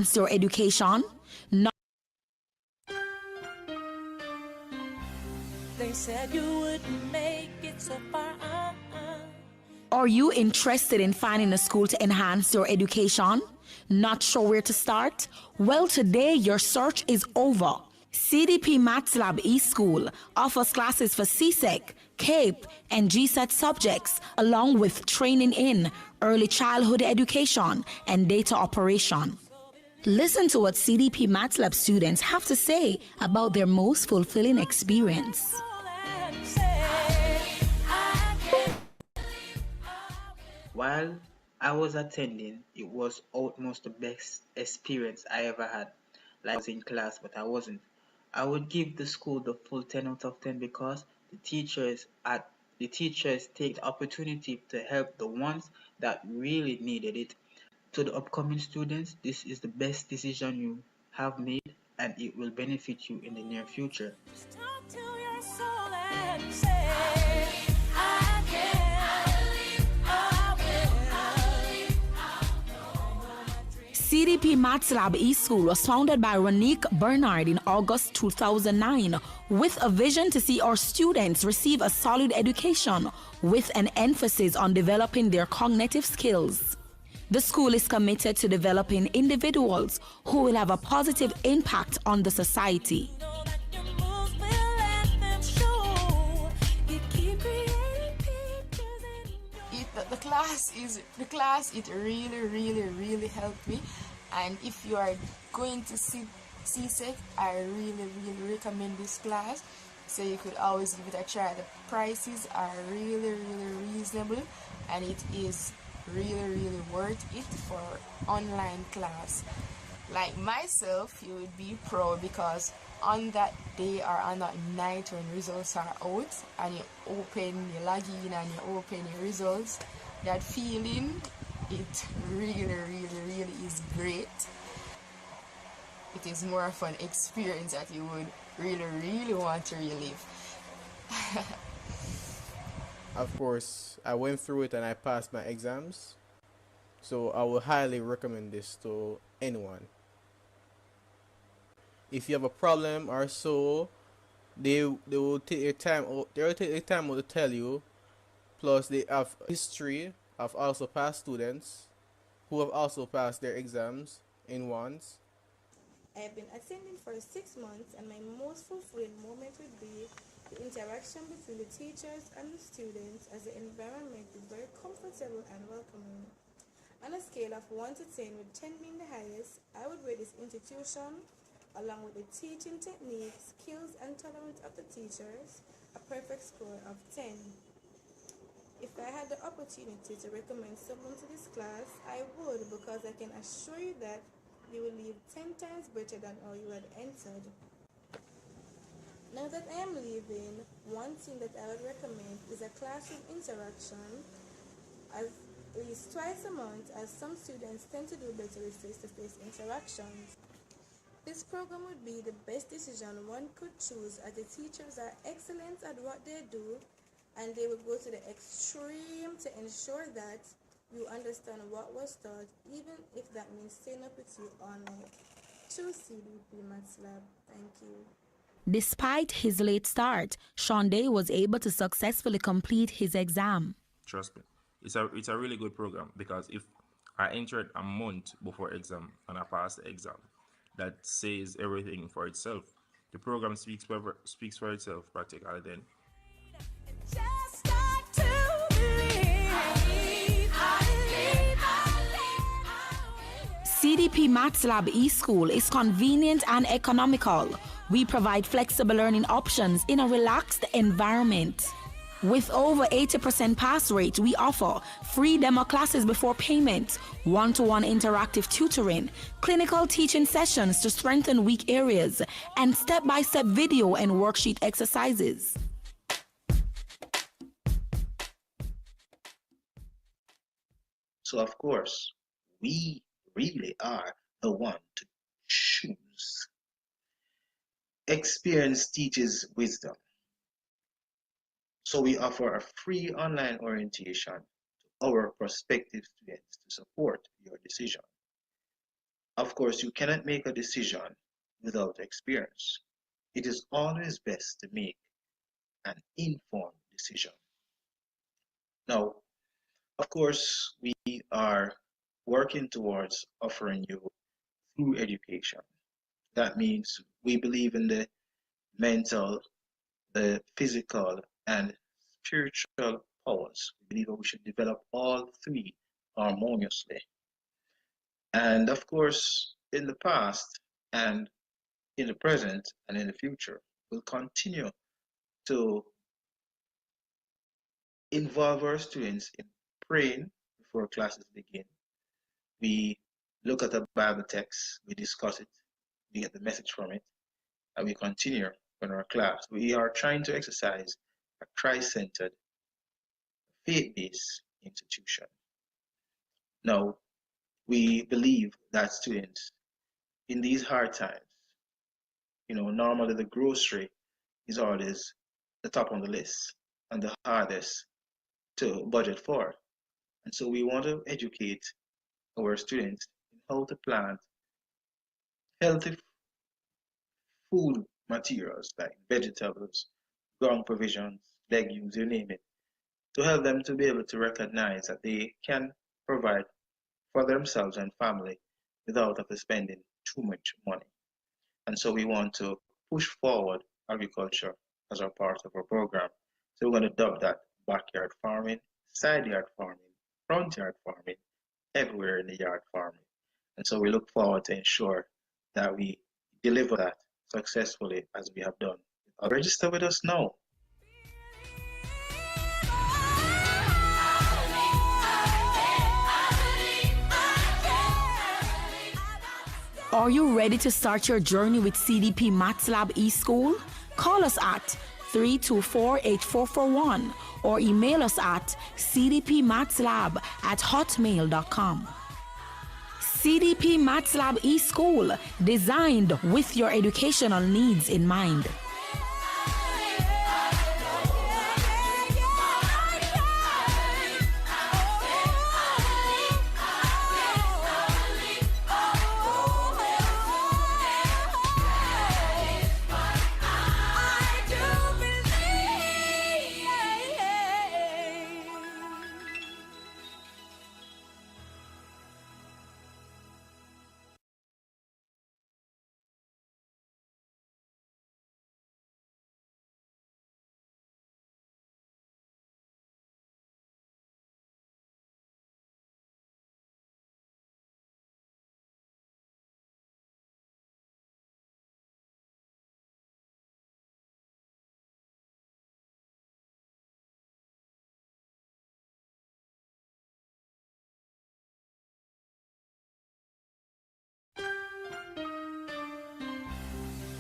enhance your education? They said you wouldn't make it so far. Are you interested in finding a school to enhance your education? Not sure where to start? Well, today your search is over. CDP Maths Lab eSchool offers classes for C.S.E.C, CAPE, and GSET subjects, along with training in early childhood education and data operation. Listen to what CDP Maths Lab students have to say about their most fulfilling experience. While I was attending, it was almost the best experience I ever had. Like I was in class, but I wasn't. I would give the school the full 10 out of 10 because the teachers take the opportunity to help the ones that really needed it. To the upcoming students, this is the best decision you have made and it will benefit you in the near future. Talk to your soul and say, I can, I will. CDP Maths Lab eSchool was founded by Ronique Bernard in August 2009 with a vision to see our students receive a solid education with an emphasis on developing their cognitive skills. The school is committed to developing individuals who will have a positive impact on the society. The class it really helped me, and if you are going to C.S.E.C, I really recommend this class, so you could always give it a try. The prices are really reasonable, and it is really worth it for online class. Like myself, you would be proud because on that day or on that night when results are out and you log in and you open your results, that feeling, it really is great. It is more of an experience that you would really want to relive. Of course, I went through it and I passed my exams, so I would highly recommend this to anyone. If you have a problem or so, they will take their time out. They will take their time out to tell you. Plus, they have history of also past students who have also passed their exams in once. I have been attending for 6 months, and my most fulfilling moment would be the interaction between the teachers and the students, as the environment is very comfortable and welcoming. On a scale of 1 to 10, with 10 being the highest, I would rate this institution, along with the teaching techniques, skills, and tolerance of the teachers, a perfect score of 10. If I had the opportunity to recommend someone to this class, I would, because I can assure you that you will leave 10 times better than how you had entered. Now that I am leaving, one thing that I would recommend is a classroom interaction at least twice a month, as some students tend to do better with face-to-face interactions. This program would be the best decision one could choose, as the teachers are excellent at what they do, and they will go to the extreme to ensure that you understand what was taught, even if that means staying up with you all night. To CDP Maths Lab, thank you. Despite his late start, Shonday was able to successfully complete his exam. Trust me, it's a really good program, because if I entered a month before exam and I passed the exam, that says everything for itself. The program speaks for itself practically then. Just got to believe. CDP Maths Lab eSchool is convenient and economical. We provide flexible learning options in a relaxed environment. With over 80% pass rate, we offer free demo classes before payment, one-to-one interactive tutoring, clinical teaching sessions to strengthen weak areas, and step-by-step video and worksheet exercises. So of course, we really are the one to choose. Experience teaches wisdom. So we offer a free online orientation to our prospective students to support your decision. Of course, you cannot make a decision without experience. It is always best to make an informed decision. Now, of course, we are working towards offering you through education. That means we believe in the mental, the physical, and spiritual powers. We believe that we should develop all three harmoniously. And of course, in the past and in the present and in the future, we'll continue to involve our students in praying before classes begin. We look at the Bible text, we discuss it, we get the message from it, and we continue in our class. We are trying to exercise a Christ-centered, faith-based institution. Now, we believe that students in these hard times, normally the grocery is always the top on the list and the hardest to budget for. And so we want to educate our students in how to plant healthy food materials like vegetables, ground provisions, legumes, you name it, to help them to be able to recognize that they can provide for themselves and family without having to spending too much money. And so we want to push forward agriculture as a part of our program. So we're going to dub that backyard farming, side yard farming, front yard farming, everywhere in the yard farming. And so we look forward to ensure that we deliver that successfully as we have done. Register with us now. Are you ready to start your journey with CDP Maths Lab eSchool? Call us at 324-8441 or email us at cdpmathlab@hotmail.com. CDP Maths Lab eSchool, designed with your educational needs in mind.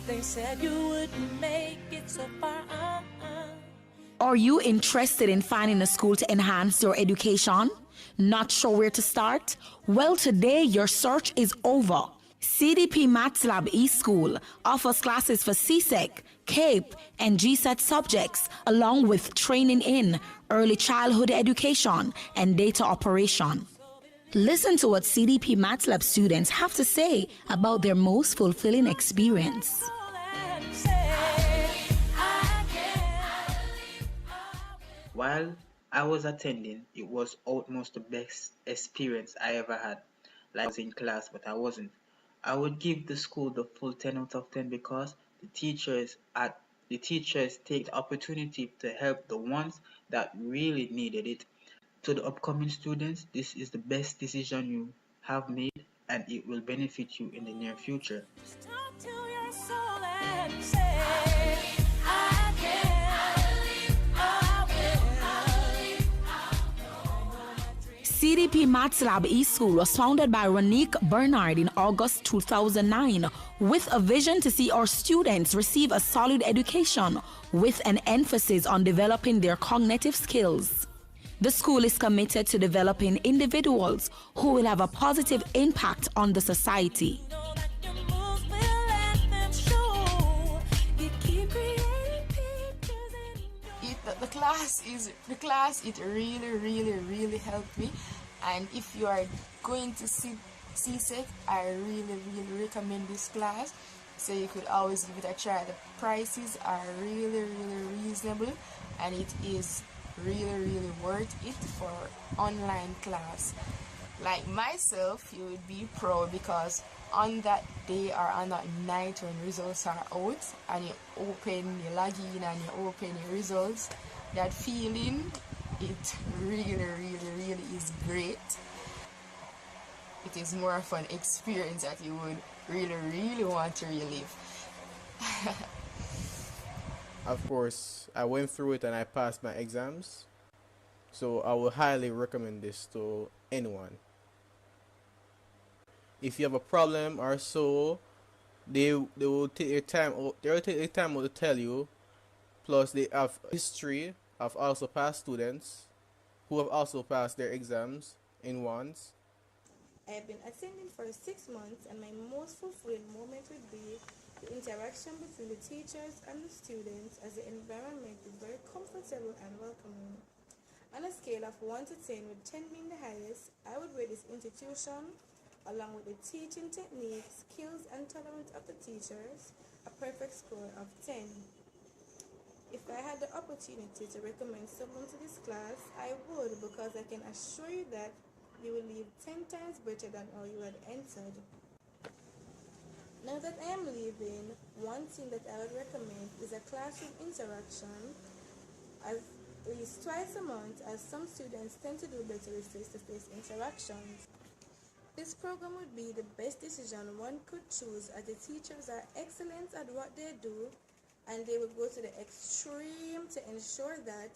They said you wouldn't make it so far. Are you interested in finding a school to enhance your education? Not sure where to start? Well, today your search is over. CDP Maths Lab eSchool offers classes for C.S.E.C, CAPE, and GSET subjects, along with training in early childhood education and data operation. Listen to what CDP Maths Lab students have to say about their most fulfilling experience. While I was attending, it was almost the best experience I ever had. Like I was in class, but I wasn't. I would give the school the full 10 out of 10 because the teachers take the opportunity to help the ones that really needed it. To the upcoming students, this is the best decision you have made, and it will benefit you in the near future. Talk to your soul and say, I can, I will. CDP Maths Lab eSchool was founded by Ronique Bernard in August 2009 with a vision to see our students receive a solid education with an emphasis on developing their cognitive skills. The school is committed to developing individuals who will have a positive impact on the society. The class, it really helped me. And if you are going to sit C.S.E.C, I really recommend this class. So you could always give it a try. The prices are really reasonable, and it is really worth it for online class. Like myself, you would be proud because on that day or on that night when results are out and you log in and you open your results, that feeling, it really is great. It is more of an experience that you would really want to relive. Of course, I went through it and I passed my exams. So I would highly recommend this to anyone. If you have a problem or so, they will take their time out. They will take their time out to tell you. Plus, they have history of also past students who have also passed their exams in once. I have been attending for 6 months, and my most fulfilling moment would be the interaction between the teachers and the students, as the environment is very comfortable and welcoming. On a scale of 1 to 10, with 10 being the highest, I would rate this institution, along with the teaching techniques, skills, and tolerance of the teachers, a perfect score of 10. If I had the opportunity to recommend someone to this class, I would, because I can assure you that you will leave 10 times better than how you had entered. Now that I am leaving, one thing that I would recommend is a classroom interaction at least twice a month, as some students tend to do better with face-to-face interactions. This program would be the best decision one could choose, as the teachers are excellent at what they do, and they will go to the extreme to ensure that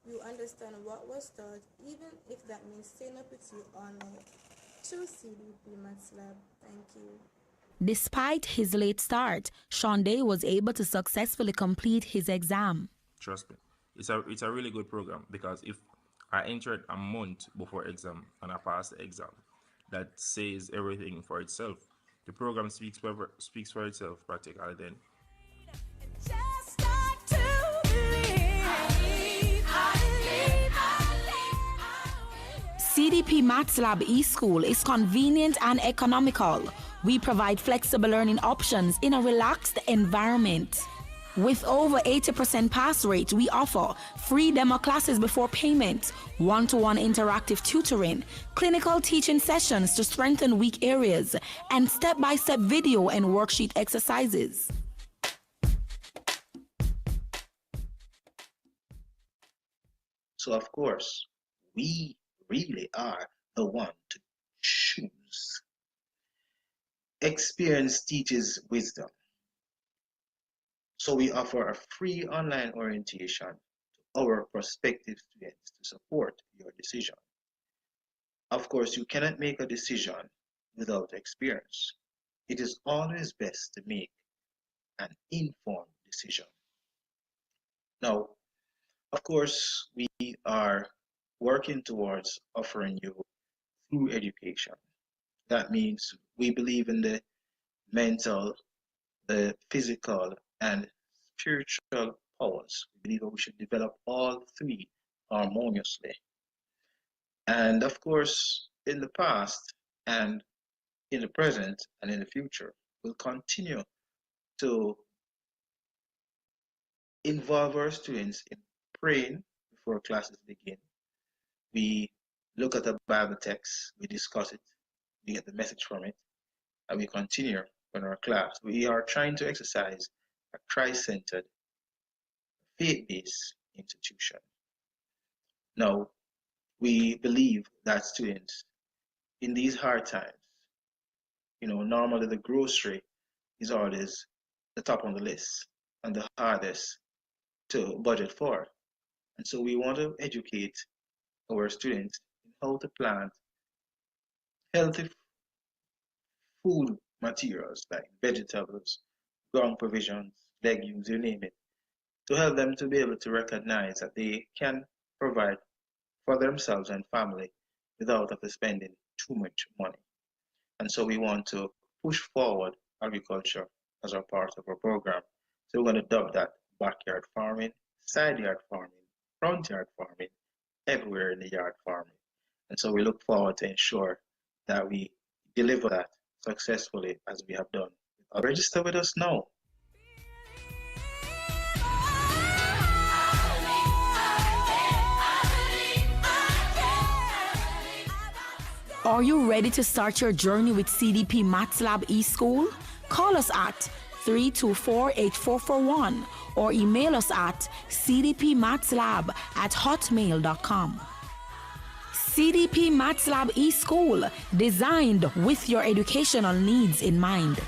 you understand what was taught, even if that means staying up with you all night. To CDP Maths Lab. Thank you. Despite his late start, Shonday was able to successfully complete his exam. Trust me, it's a really good program because if I entered a month before exam and I passed the exam, that says everything for itself. The program speaks for itself practically then. Just start to believe. CDP Maths Lab eSchool is convenient and economical. We provide flexible learning options in a relaxed environment. With over 80% pass rate, we offer free demo classes before payment, one-to-one interactive tutoring, clinical teaching sessions to strengthen weak areas, and step-by-step video and worksheet exercises. So, of course, we really are the one to choose. Experience teaches wisdom. So we offer a free online orientation to our prospective students to support your decision. Of course, you cannot make a decision without experience. It is always best to make an informed decision. Now, of course, we are working towards offering you through education. That means we believe in the mental, the physical, and spiritual powers. We believe that we should develop all three harmoniously. And of course, in the past and in the present and in the future, we'll continue to involve our students in praying before classes begin. We look at the Bible text, we discuss it, we get the message from it, and we continue in our class. We are trying to exercise a Christ-centered, faith-based institution. Now, we believe that students in these hard times, normally the grocery is always the top on the list and the hardest to budget for. And so we want to educate our students in how to plant healthy food materials like vegetables, ground provisions, legumes, you name it, to help them to be able to recognize that they can provide for themselves and family without having to spending too much money. And so we want to push forward agriculture as a part of our program. So we're going to dub that backyard farming, side yard farming, front yard farming, everywhere in the yard farming. And so we look forward to ensure that we deliver that successfully as we have done. Register with us now. Are you ready to start your journey with CDP Maths Lab eSchool? Call us at 324-8441 or email us at cdpmathlab@hotmail.com. CDP Maths Lab eSchool, designed with your educational needs in mind.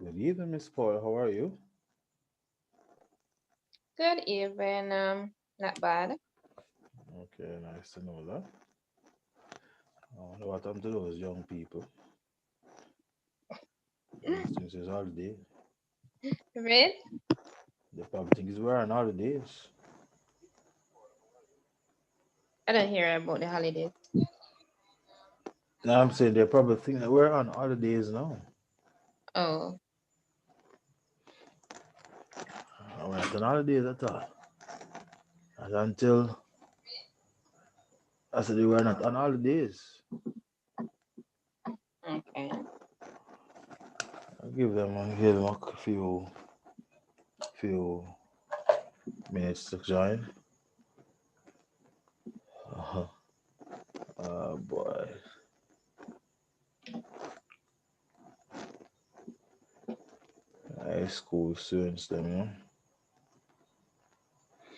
Good evening, Miss Paul. How are you? Good evening. Not bad. Okay, nice to know that. I wonder what happened to those young people. Since it's holiday, Right? they probably think it's we're on holidays. I don't hear about the holidays. Now I'm saying they probably think that we're on holidays now. Oh, we're not on holidays at all. Not until I said we were not on holidays. Okay. I'll give them a few minutes to join. Uh-huh. Oh boy. High school students them, you know.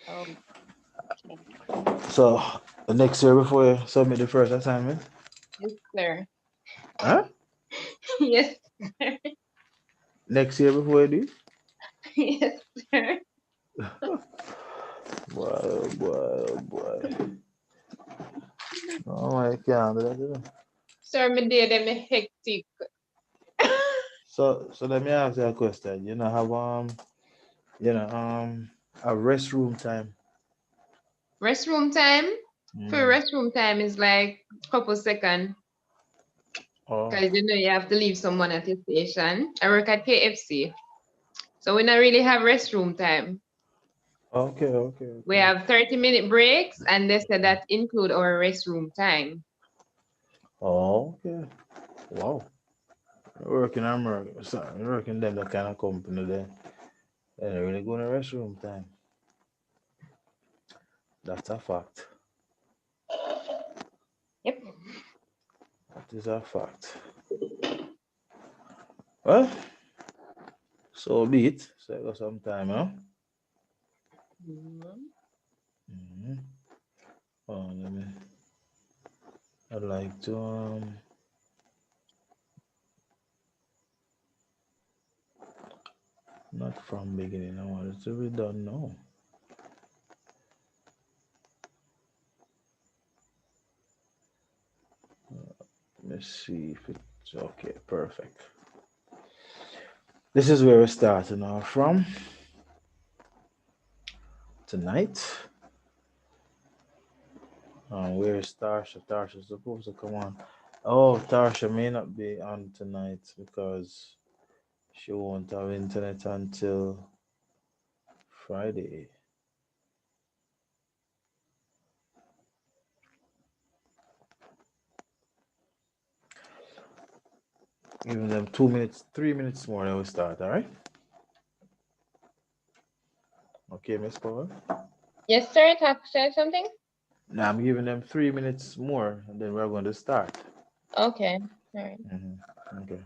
Okay. So the next year before you submit the first assignment? Yes, sir. Huh? Yes, sir. Next year before you do? Yes, sir. Boy, oh boy, oh boy. Oh, I can't do that, you know. Sir, me did them hectic. So let me ask you a question. You know have a restroom time. Restroom time? For Mm. restroom time is like couple seconds. Oh, Because you know you have to leave someone at your station. I work at KFC. So we don't really have restroom time. okay. We have 30-minute breaks, and they said that include our restroom time. Oh, okay. Wow. Working America, sorry, working them that kind of company there. They don't really go in the restroom time. That's a fact. Yep. That is a fact. Well, so be it. So I got some time, huh? Mhm. Mm-hmm. Oh, I'd like to not from beginning. I want it to be done now. Let's see if it's okay. Perfect. This is where we're starting off from tonight. Where's Tarsha? Tarsha's supposed to come on. Oh, Tarsha may not be on tonight because she won't have internet until Friday. Giving them 2 minutes, 3 minutes more, then we start, all right? Okay, Miss Paul? Yes, sir. Talk said something? Now I'm giving them 3 minutes more, and then we're going to start. Okay. All right. Okay.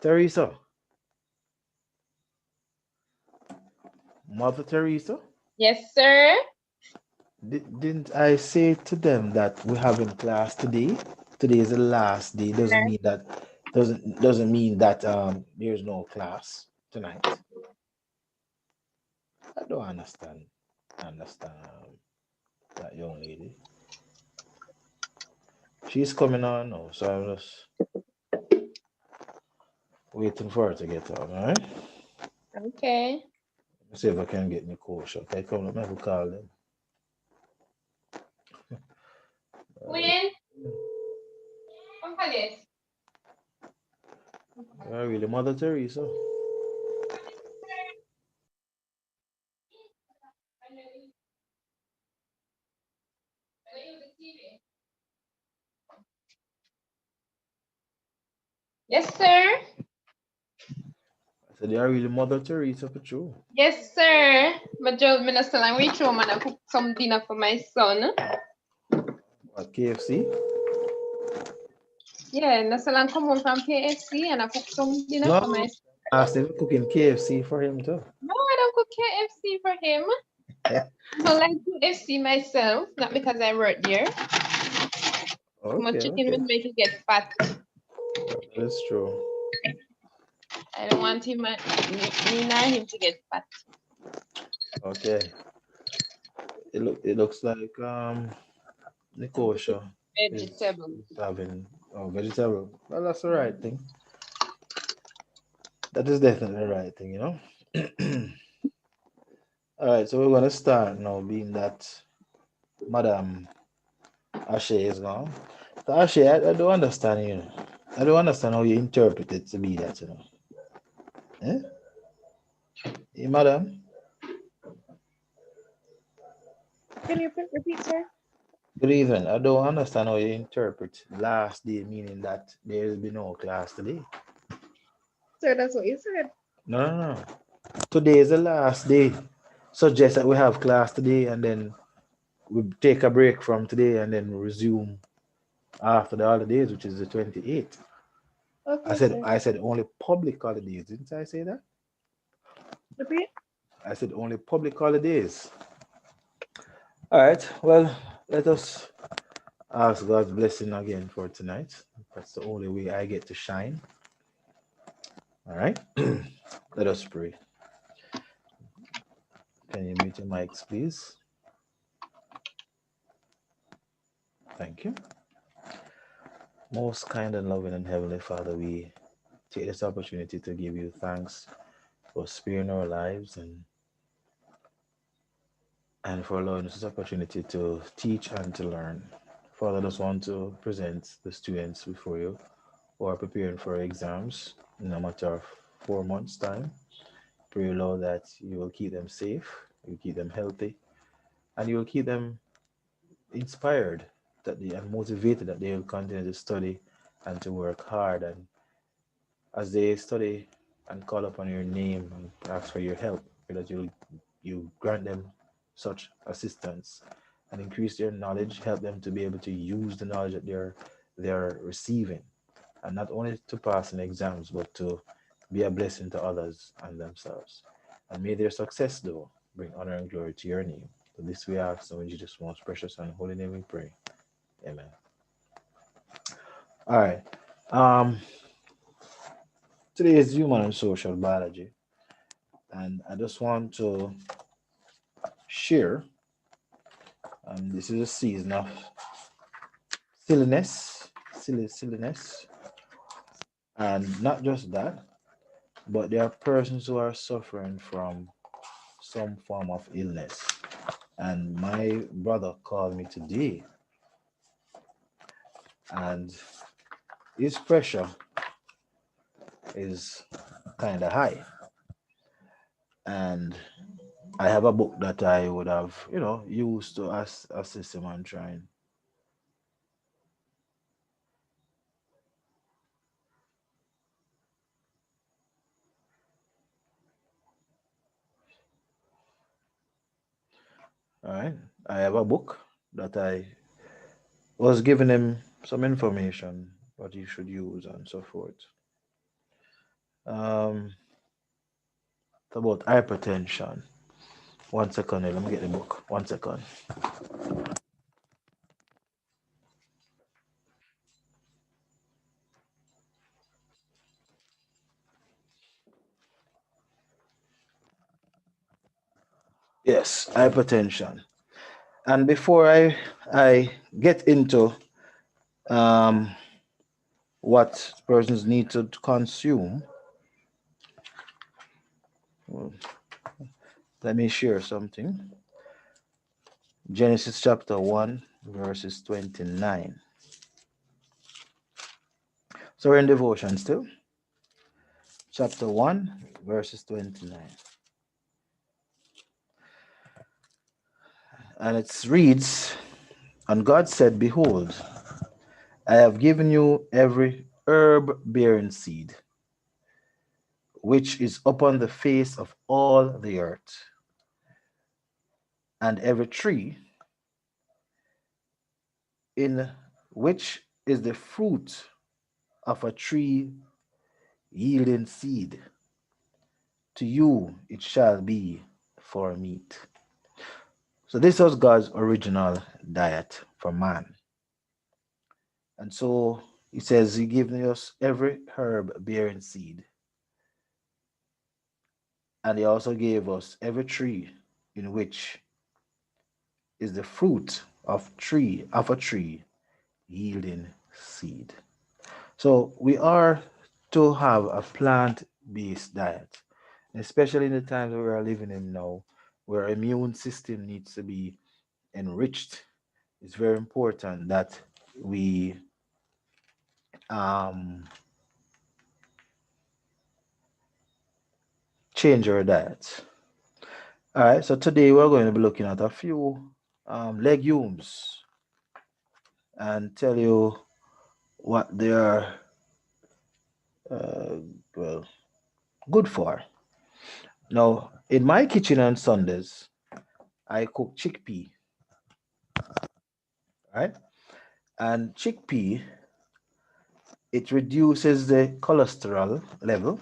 Teresa. Mother Teresa? Yes, sir. Didn't I say to them that we're having class today? Today is the last day. Doesn't mean that there's no class tonight. I don't understand that young lady. She's coming on now, so I'm just waiting for her to get on, all right? Okay. Let's see if I can get Nicole. Okay, come let me have a call then. You're really Mother Teresa. Yes, sir. I said you're really Mother Teresa for true. Yes, sir. My job minister and reach home and I cook some dinner for my son. What, KFC? Yeah, Nasalan come home from KFC and I cook some dinner No, for my son. I asked him cooking KFC for him too. No, I don't cook KFC for him. I don't like KFC myself, not because I work there. My Okay, chicken okay. will make you get fat. That's true. I don't want him, me nor him to get fat. Okay. It looks like Nikosha Vegetable. is having vegetable. Well, that's the right thing. That is definitely the right thing, you know. All right, so we're gonna start now, being that Madam Ashe is gone. So Ashe, I don't understand, you know. I don't understand how you interpret it to be that, you know. Eh? Hey, madam, Can you repeat, sir? good evening. I don't understand how you interpret last day, meaning that there will be no class today. Sir, that's what you said. No, no, no. Today is the last day. Suggest that we have class today and then we take a break from today and then resume after the holidays, which is the 28th. Okay, sir. I said only public holidays, didn't I say that? Repeat. I said only public holidays. All right. Well, let us ask God's blessing again for tonight. That's the only way I get to shine. All right. Let us pray. Can you mute your mics, please? Thank you. Most kind and loving and heavenly Father, we take this opportunity to give you thanks for sparing our lives and for allowing us this opportunity to teach and to learn. Father, I just want to present the students before you who are preparing for exams in a matter of 4 months' time. Pray, Lord, that you will keep them safe, you will keep them healthy, and you will keep them inspired and motivated that they will continue to study and to work hard. And as they study and call upon your name and ask for your help, pray that you grant them such assistance and increase their knowledge, help them to be able to use the knowledge that they're receiving, and not only to pass in exams, but to be a blessing to others and themselves. And may their success, though, bring honor and glory to your name. For this we ask, so in Jesus' most precious and holy name we pray. Amen. All right. Today is human and social biology, and I just want to share. This is a season of silliness, and not just that, but there are persons who are suffering from some form of illness. And my brother called me today, and his pressure is kind of high. And I have a book that I would have, used to assist him on trying. All right. I have a book that I was giving him some information, what he should use and so forth. It's about hypertension. 1 second, let me get the book. 1 second. Yes, hypertension. And before I get into what persons need to consume, well, let me share something. Genesis chapter 1, verses 29. So we're in devotion still. Chapter 1, verses 29. And it reads, And God said, Behold, I have given you every herb bearing seed, which is upon the face of all the earth, and every tree in which is the fruit of a tree yielding seed. To you it shall be for meat. So this was God's original diet for man. And so he says he given us every herb bearing seed. And he also gave us every tree in which is the fruit of a tree yielding seed. So we are to have a plant-based diet, especially in the times we are living in now, where immune system needs to be enriched. It's very important that we um, change our diets. All right, so today we're going to be looking at a few legumes and tell you what they are uh, well good for. Now, in my kitchen on Sundays, I cook chickpea, right? And chickpea, it reduces the cholesterol level,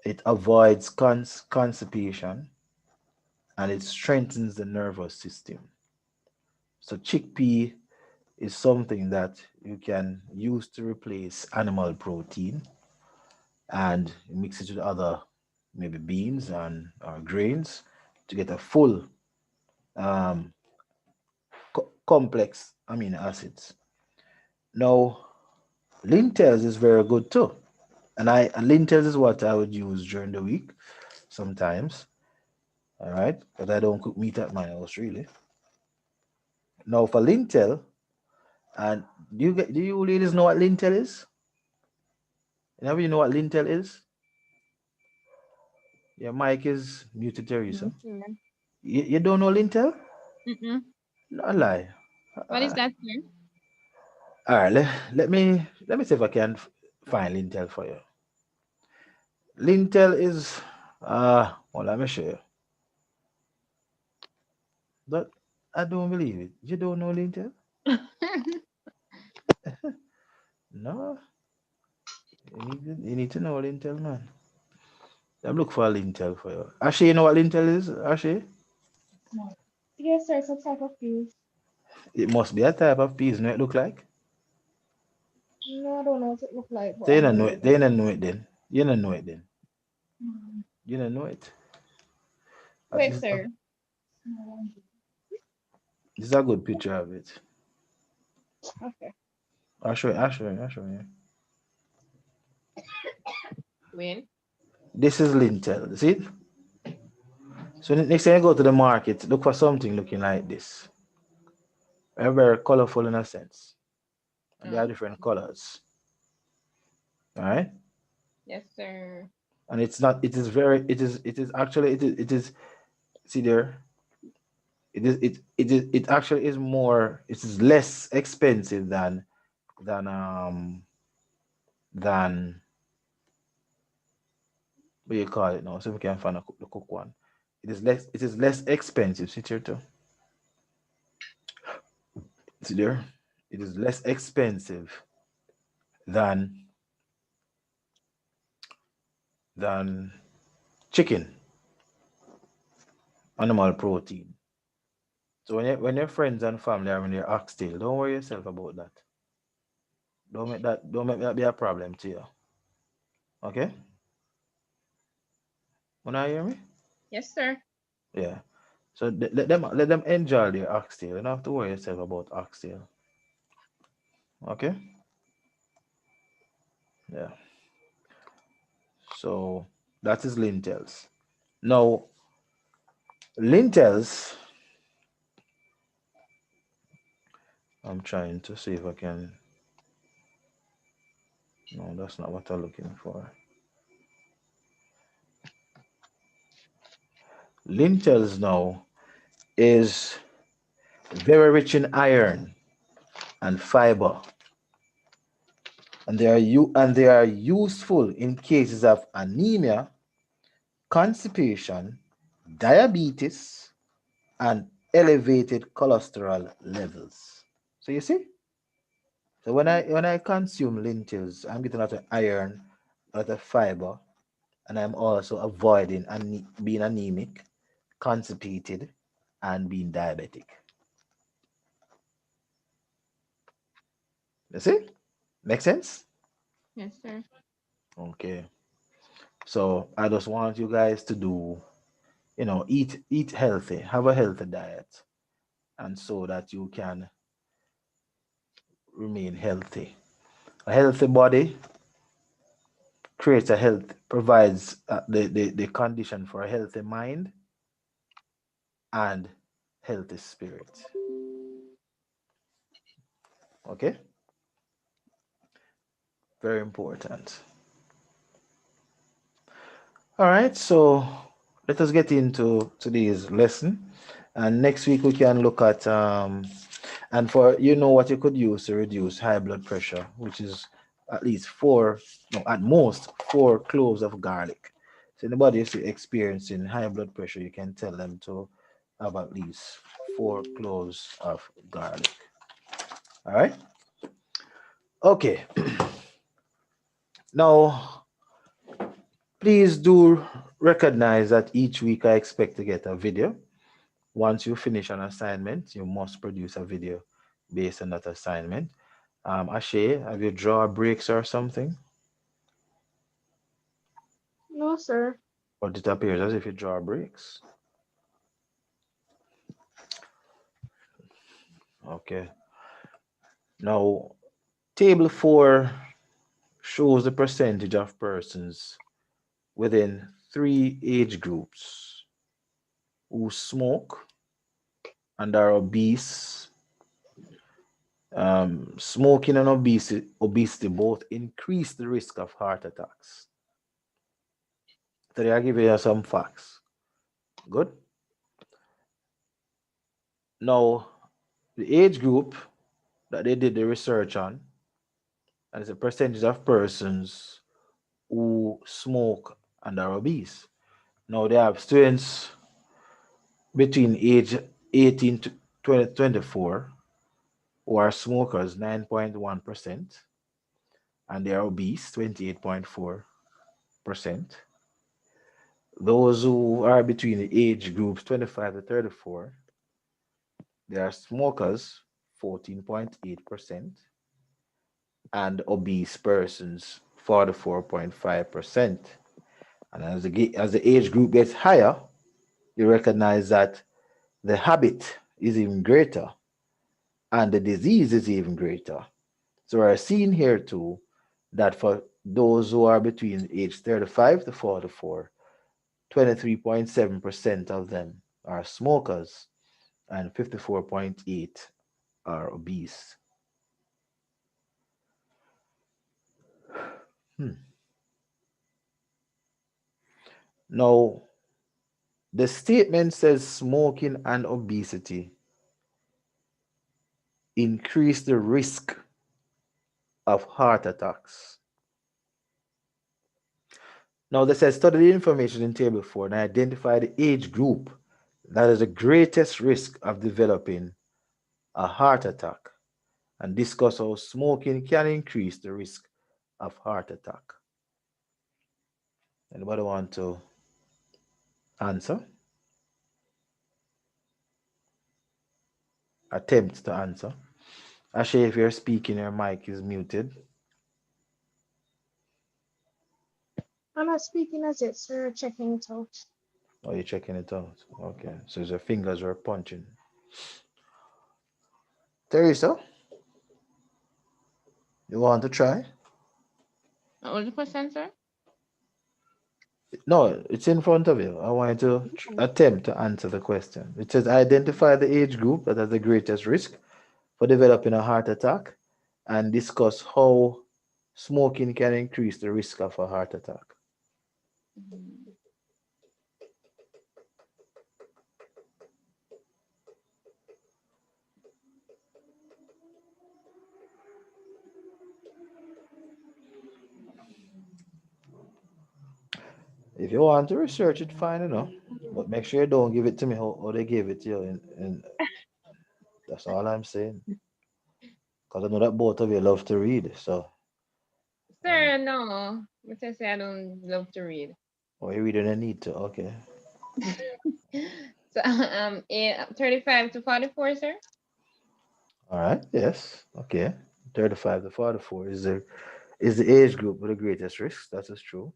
it avoids constipation, and it strengthens the nervous system. So chickpea is something that you can use to replace animal protein and mix it with other maybe beans and or grains to get a full um, complex amino acids. Now, lentils is very good too. And lentils is what I would use during the week sometimes. All right, but I don't cook meat at my house really. Now for lentil, and do you ladies know what lentil is? Anybody know what lentil is? Your mic is muted, Teresa. No, sir. You don't know lentil? Mm-mm. No lie. What is Uh, that, sir? all right, let me see if I can find lentil for you. Lentil is well, let me show you. But I don't believe it. You don't know lentil? No, you need to know lentil, man. I'm looking for a lentil for you. Ashley, you know what lentil is? Ashley? Yes, sir. It's a type of fish. It must be a type of peas. Know it look like? No, I don't know what it look like, but So you I don't know know what it. it They is. don't know it then. You don't know it then. Mm. You don't know it. Wait, This, sir. this is a good picture of it. Okay. I'll show you. I'll show you. I'll show you. When? This is lentil. See it? So next time you go to the market, look for something looking like this. Very, very colorful in a sense. And they Oh, are different colors. All right. yes, sir. And it's not. It is very. It is actually. It is. See there. It is. It is. It actually is more. It is less expensive than than what you call it now. So we can find the cook one. It is less. It is less expensive. See here too. See there. It is less expensive than than chicken, animal protein. So when your friends and family are in your oxtail, don't worry yourself about that. Don't make that be a problem to you. Okay? Wanna hear me? Yes, sir. Yeah. So let them enjoy their oxtail. You don't have to worry yourself about oxtail. Okay? Yeah. So that is lentils. Now lentils, I'm trying to see if I can No, that's not what I'm looking for. Lentils now is very rich in iron and fiber, and they are useful in cases of anemia, constipation, diabetes, and elevated cholesterol levels. So you see, so when I consume lentils, I'm getting a lot of iron, a lot of fiber, and I'm also avoiding being anemic, constipated, and being diabetic. You see? Make sense? Yes, sir. Okay. So I just want you guys to do, eat healthy, have a healthy diet, and so that you can remain healthy. A healthy body creates a health, provides the condition for a healthy mind and healthy spirit. Okay? Very important. All right, so let us get into today's lesson. And next week we can look at and for what you could use to reduce high blood pressure, which is at least four, no, at most four cloves of garlic. So anybody is experiencing high blood pressure, you can tell them to have at least four cloves of garlic. All right. Okay. Now, please do recognize that each week I expect to get a video. Once you finish an assignment, you must produce a video based on that assignment. Ashay, have you draw breaks or something? No, sir. But it appears as if you draw breaks. Okay. Now, table 4 shows the percentage of persons within 3 age groups who smoke and are obese. Smoking and obesity both increase the risk of heart attacks. So they are giving you some facts. Good. Now, the age group that they did the research on, and it's a percentage of persons who smoke and are obese. Now, they have students between age 18 to 24 who are smokers, 9.1%, and they are obese, 28.4%. Those who are between the age groups 25 to 34, they are smokers, 14.8%, and obese persons, 44.5%. And as the age group gets higher, you recognize that the habit is even greater and the disease is even greater. So we're seeing here too that for those who are between age 35 to 44, 23.7% of them are smokers and 54.8 are obese. Hmm. Now, the statement says smoking and obesity increase the risk of heart attacks. Now, this says study the information in table 4 and identify the age group that is the greatest risk of developing a heart attack and discuss how smoking can increase the risk of heart attack. Anybody want to answer? Attempt to answer. Ashay, if you're speaking, your mic is muted. I'm not speaking as yet, sir. Checking it out. Oh, you're checking it out. Okay. So your fingers were punching. Teresa, you want to try? What was the question, sir? No, it's in front of you. I want you to attempt to answer the question. It says identify the age group that has the greatest risk for developing a heart attack and discuss how smoking can increase the risk of a heart attack? If you want to research it, fine, but make sure you don't give it to me how they gave it to you. And that's all I'm saying. Because I know that both of you love to read. So, Sir, no. But I say I don't love to read. or you reading a need to. Okay. So 35 to 44, sir? All right. Yes. Okay. 35 to 44 is the age group with the greatest risk. That is true.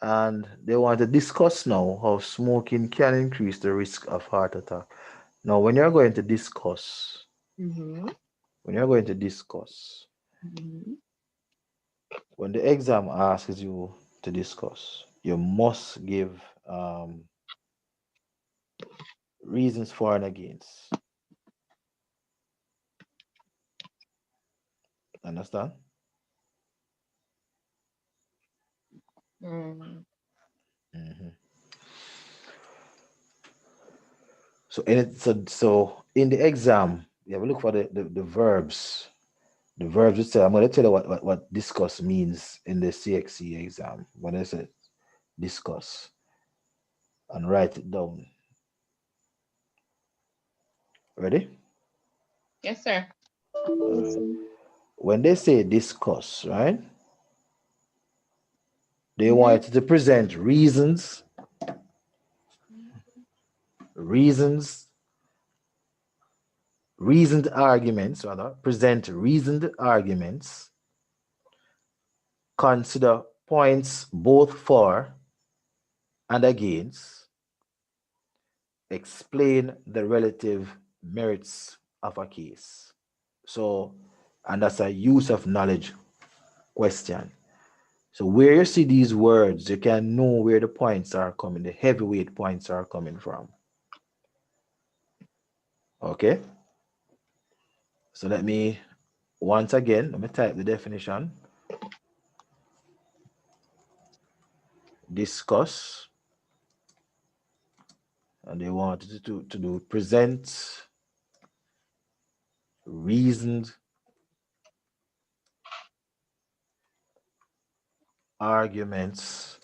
And they want to discuss now how smoking can increase the risk of heart attack. Now, when you're going to discuss, Mm-hmm. Mm-hmm. when the exam asks you to discuss, you must give reasons for and against. Understand? Mm. Mhm. So in the exam, you have a look for the verbs. The verbs itself. I'm going to tell you what discuss means in the C.X.C exam. When I say discuss, and write it down. Ready? Yes, sir. When they say discuss, right? They Mm-hmm. want you to present reasons, reasoned arguments, rather, present reasoned arguments, consider points both for and against, explain the relative merits of a case. So, and that's a use of knowledge question. So, where you see these words, you can know where the points are coming, the heavyweight points are coming from. Okay? So, once again, let me type the definition. Discuss. And they wanted to do present reasoned arguments,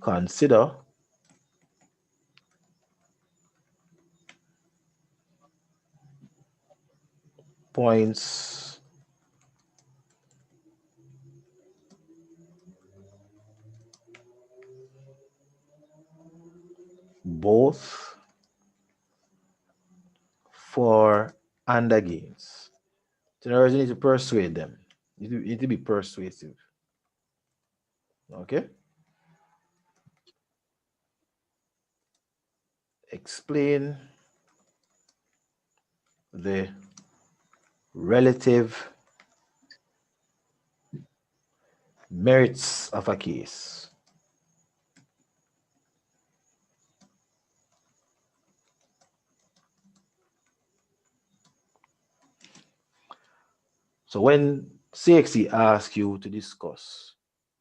consider points both for and against. So in other words, you need to persuade them. You need to be persuasive. Okay? Explain the relative merits of a case. So when C.X.C asks you to discuss,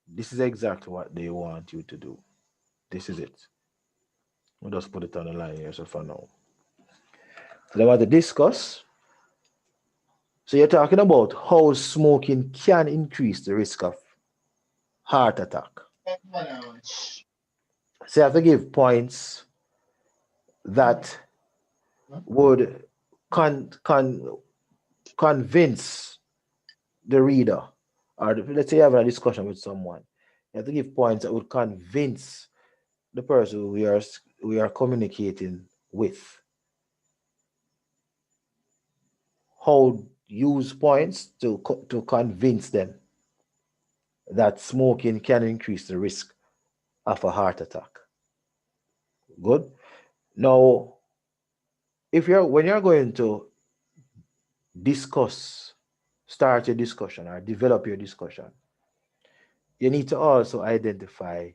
this is exactly what they want you to do. This is it. We'll just put it on the line here so for now. So they want to discuss. So you're talking about how smoking can increase the risk of heart attack. So you have to give points that would convince the reader, or let's say you have a discussion with someone. You have to give points that would convince the person we are communicating with. How use points to convince them that smoking can increase the risk of a heart attack. Good. Now, when you're going to discuss, start your discussion or develop your discussion, you need to also identify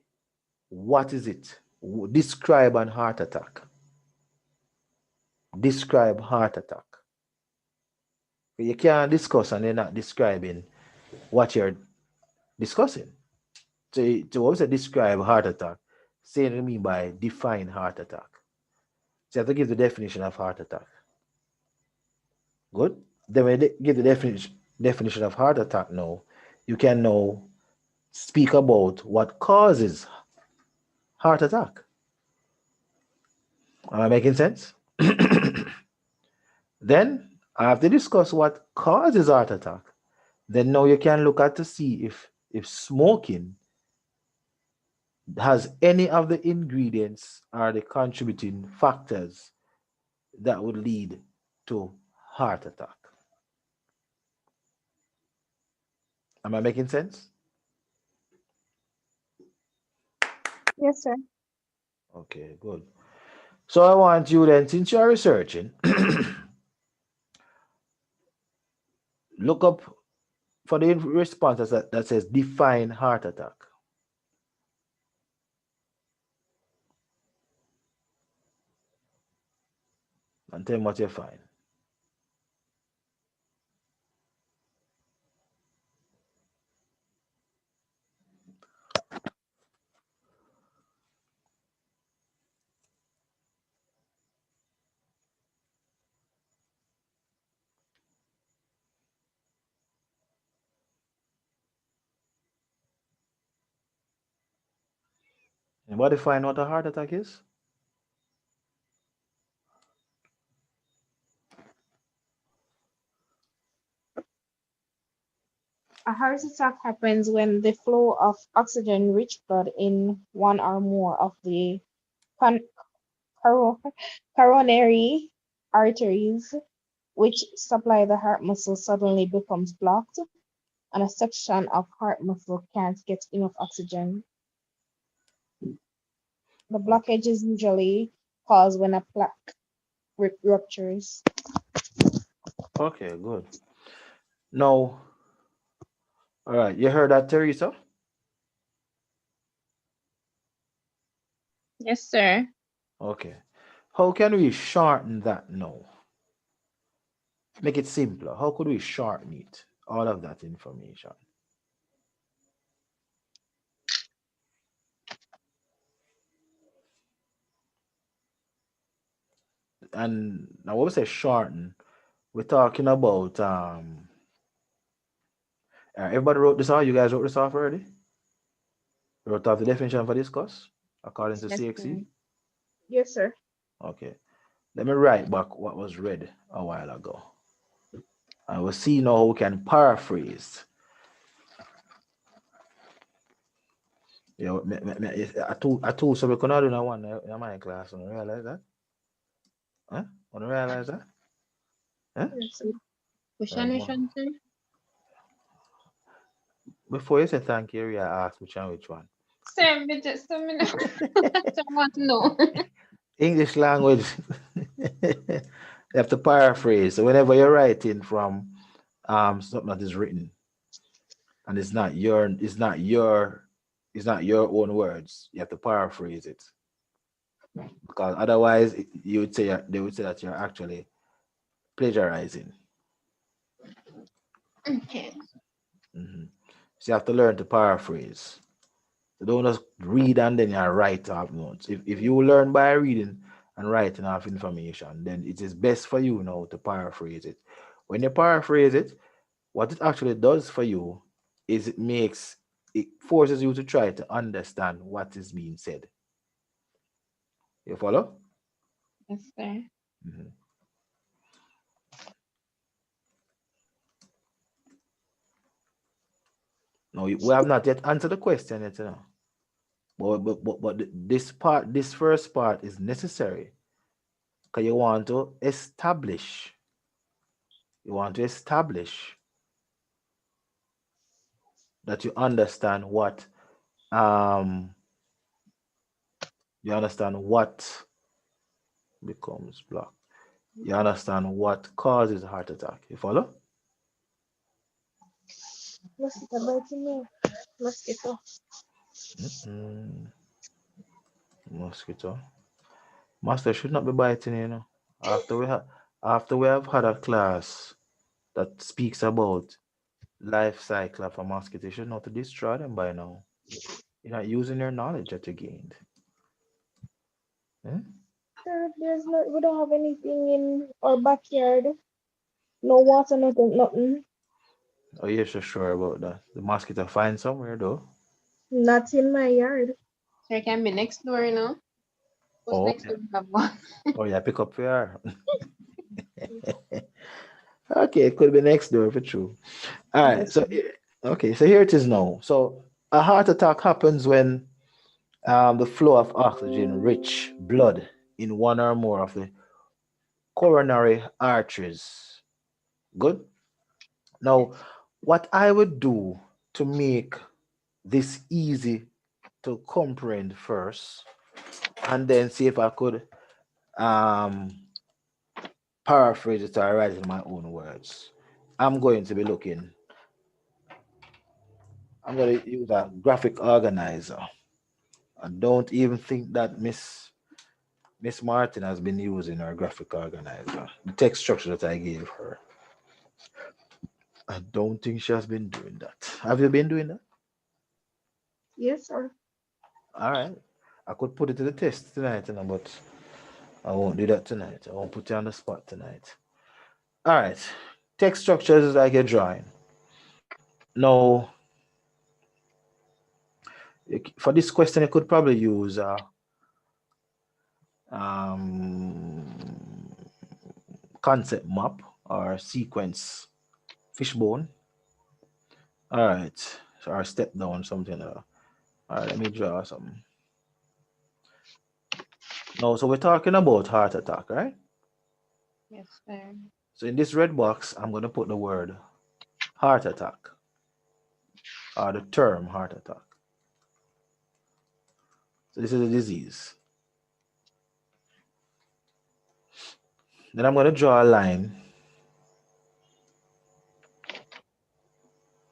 what is it. Describe an heart attack. describe heart attack. You can't discuss and you're not describing what you're discussing. To also describe heart attack, say what I mean by define heart attack. So you have to give the definition of heart attack. Good? Then when you give the definition of heart attack now, you can now speak about what causes heart attack. Am I making sense? Then I have to discuss what causes heart attack. Then now you can look at to see if smoking has any of the ingredients or the contributing factors that would lead to heart attack. Am I making sense? Yes, sir. Okay, good. So I want you then, since you are researching, look up for the response that says define heart attack. And tell me what you find. Anybody find what a heart attack is? A heart attack happens when the flow of oxygen-rich blood in one or more of the con- coronary arteries, which supply the heart muscle, suddenly becomes blocked, and a section of heart muscle can't get enough oxygen. The blockage is usually caused when a plaque ruptures. Okay, good. Now, all right, you heard that, Teresa? Yes, sir. Okay. How can we shorten that now? Make it simpler. How could we shorten it? All of that information. And now when we say shorten, we're talking about everybody wrote this off. You guys wrote this off already? Wrote off the definition for discuss according to Yes, C.X.C. sir. Yes, sir. Okay. Let me write back what was read a while ago. I will see now how we can paraphrase. I told so we could not do that one in my class. You realize that? Huh? Want to realize that? Huh? Yes, sir. Which Right, one, sir? before you say thank you, I ask which one. Sir, but just a minute. I want to know. English language. You have to paraphrase. So whenever you're writing from something that is written and it's not your own words, you have to paraphrase it. Because otherwise you would say they would say that you're actually plagiarizing. Okay. So you have to learn to paraphrase. So don't just read and then you write off notes. If you learn by reading and writing off information, then it is best for you now to paraphrase it. When you paraphrase it, what it actually does for you is it forces you to try to understand what is being said. You follow? Yes, sir. No, we have not yet answered the question yet, you know. This first part is necessary because you want to establish. You want to establish that you understand what becomes blocked. You understand what causes heart attack. You follow? Mosquito. Mosquito. Master should not be biting, you know. After we have had a class that speaks about life cycle of a mosquito, you should know to destroy them by now. You're not using your knowledge that you gained. Eh? Sir, there's no, we don't have anything in our backyard. No water, nothing, nothing. Oh, you're so sure about that. The mosquito find somewhere though. Not in my yard. So it can be next door, you know. Who's Oh, next yeah. door have one? Oh, yeah, pick up your. Okay, it could be next door for true. All right, Yes, so okay, so here it is now. So a heart attack happens when the flow of oxygen-rich blood in one or more of the coronary arteries. Good. Now, what I would do to make this easy to comprehend first, and then see if I could um, paraphrase it or write it in my own words. I'm going to be looking. I'm going to use a graphic organizer. I don't even think that Miss Martin has been using her graphic organizer. The text structure that I gave her. I don't think she has been doing that. Have you been doing that? yes, sir. All right. I could put it to the test tonight, you know, but I won't do that tonight. I won't put you on the spot tonight. All right. Text structures is like a drawing. Now, for this question, you could probably use um, concept map or sequence fishbone. All right. So, or step down something. All right, let me draw something. No, so we're talking about heart attack, right? Yes, sir. So in this red box, I'm going to put the word heart attack or the term heart attack. So this is a disease. Then I'm going to draw a line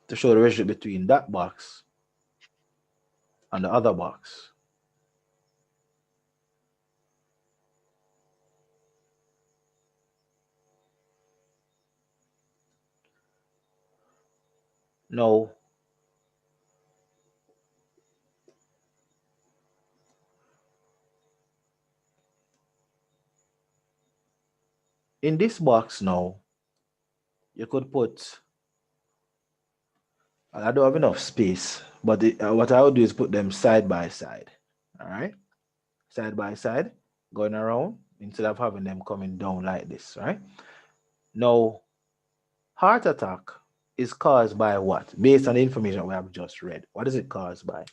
to show the relationship between that box and the other box. Now, in this box now, you could put, I don't have enough space, but what I would do is put them side by side. All right? Side by side, going around instead of having them coming down like this, right? Now, heart attack is caused by what? Based on the information we have just read. What is it caused by?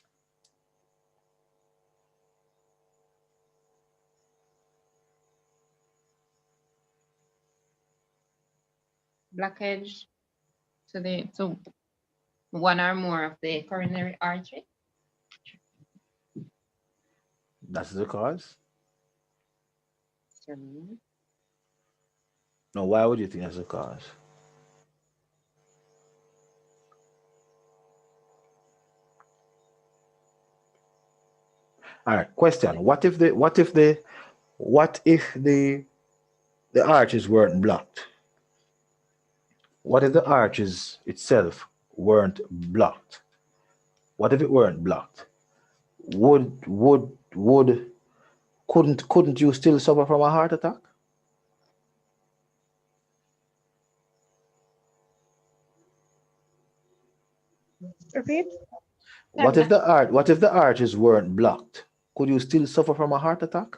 Blockage to one or more of the coronary artery. That's the cause? So, No, why would you think that's the cause? All right, question. What if the arches weren't blocked? What if the arches itself weren't blocked? What if it weren't blocked? Would couldn't you still suffer from a heart attack? Repeat. What if the arches weren't blocked? Could you still suffer from a heart attack?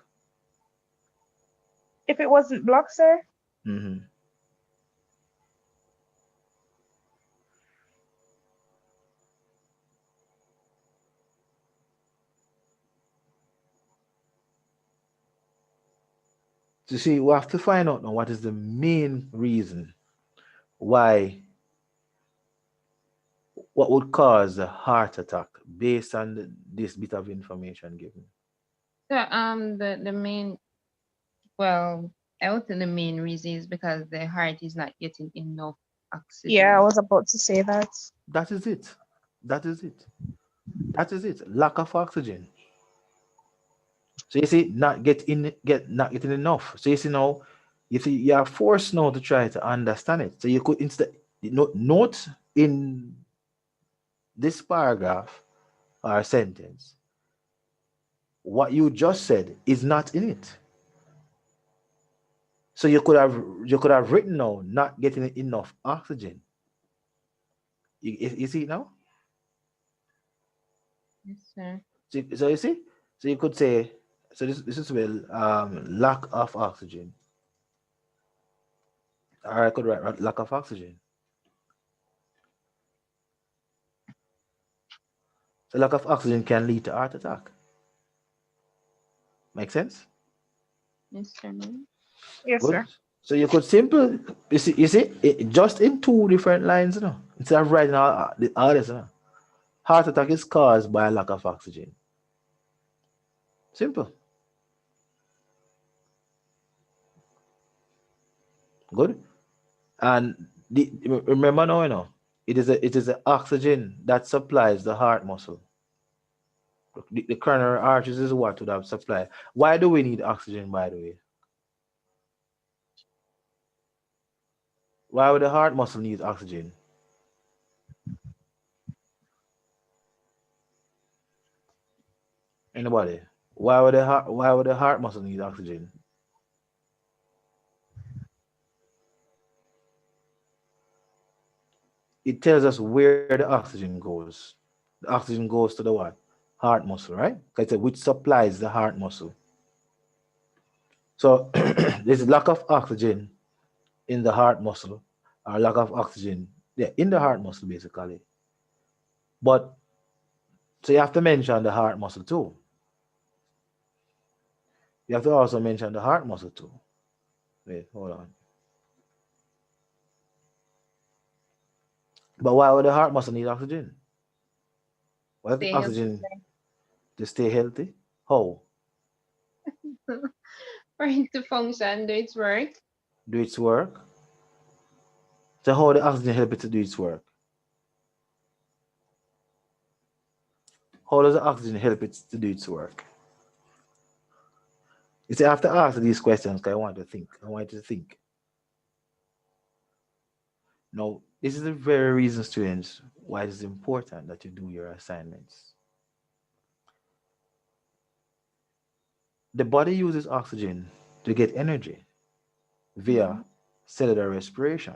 If it wasn't blocked, sir, Mm-hmm. You see, we have to find out now what is the main reason why what would cause a heart attack based on this bit of information given. so the main, well, I would think the main reason is because the heart is not getting enough yeah, I oxygen. was about to say that. That is it. That is it. That is it. Lack of oxygen. So you see, not getting enough. So you see now, You see, you are forced now to try to understand it. So you could instead note in this paragraph or sentence what you just said is not in it. So you could have written now not getting enough oxygen. You see it now? Yes, sir. So you see? So you could say, so this is well lack of oxygen. Or I could write lack of oxygen. So lack of oxygen can lead to heart attack. Make sense? Yes, sir. Yes, Good. sir. So you could simple you see it, just in two different lines, instead of writing all this, heart attack is caused by a lack of oxygen. Simple. Good. And remember now, it is the oxygen that supplies the heart muscle. The coronary arteries is what would have supply. Why do we need oxygen, by the way? Why would the heart muscle need oxygen? Anybody? Why would the heart muscle need oxygen? It tells us where the oxygen goes. The oxygen goes to the what? Heart muscle, right? Because which supplies the heart muscle. So there's lack of oxygen in the heart muscle, or lack of oxygen, yeah, in the heart muscle basically. But so you have to mention the heart muscle too. You have to also mention the heart muscle too. Wait, hold on. But why would the heart muscle need oxygen? What is Stay oxygen healthy. to stay healthy? How? For it to function, do its work. Do its work? So how the oxygen help it to do its work? How does the oxygen help it to do its work? You see, I have to ask these questions because I want to think. I want you to think. Now, this is the very reason, students, why it is important that you do your assignments. The body uses oxygen to get energy via cellular respiration.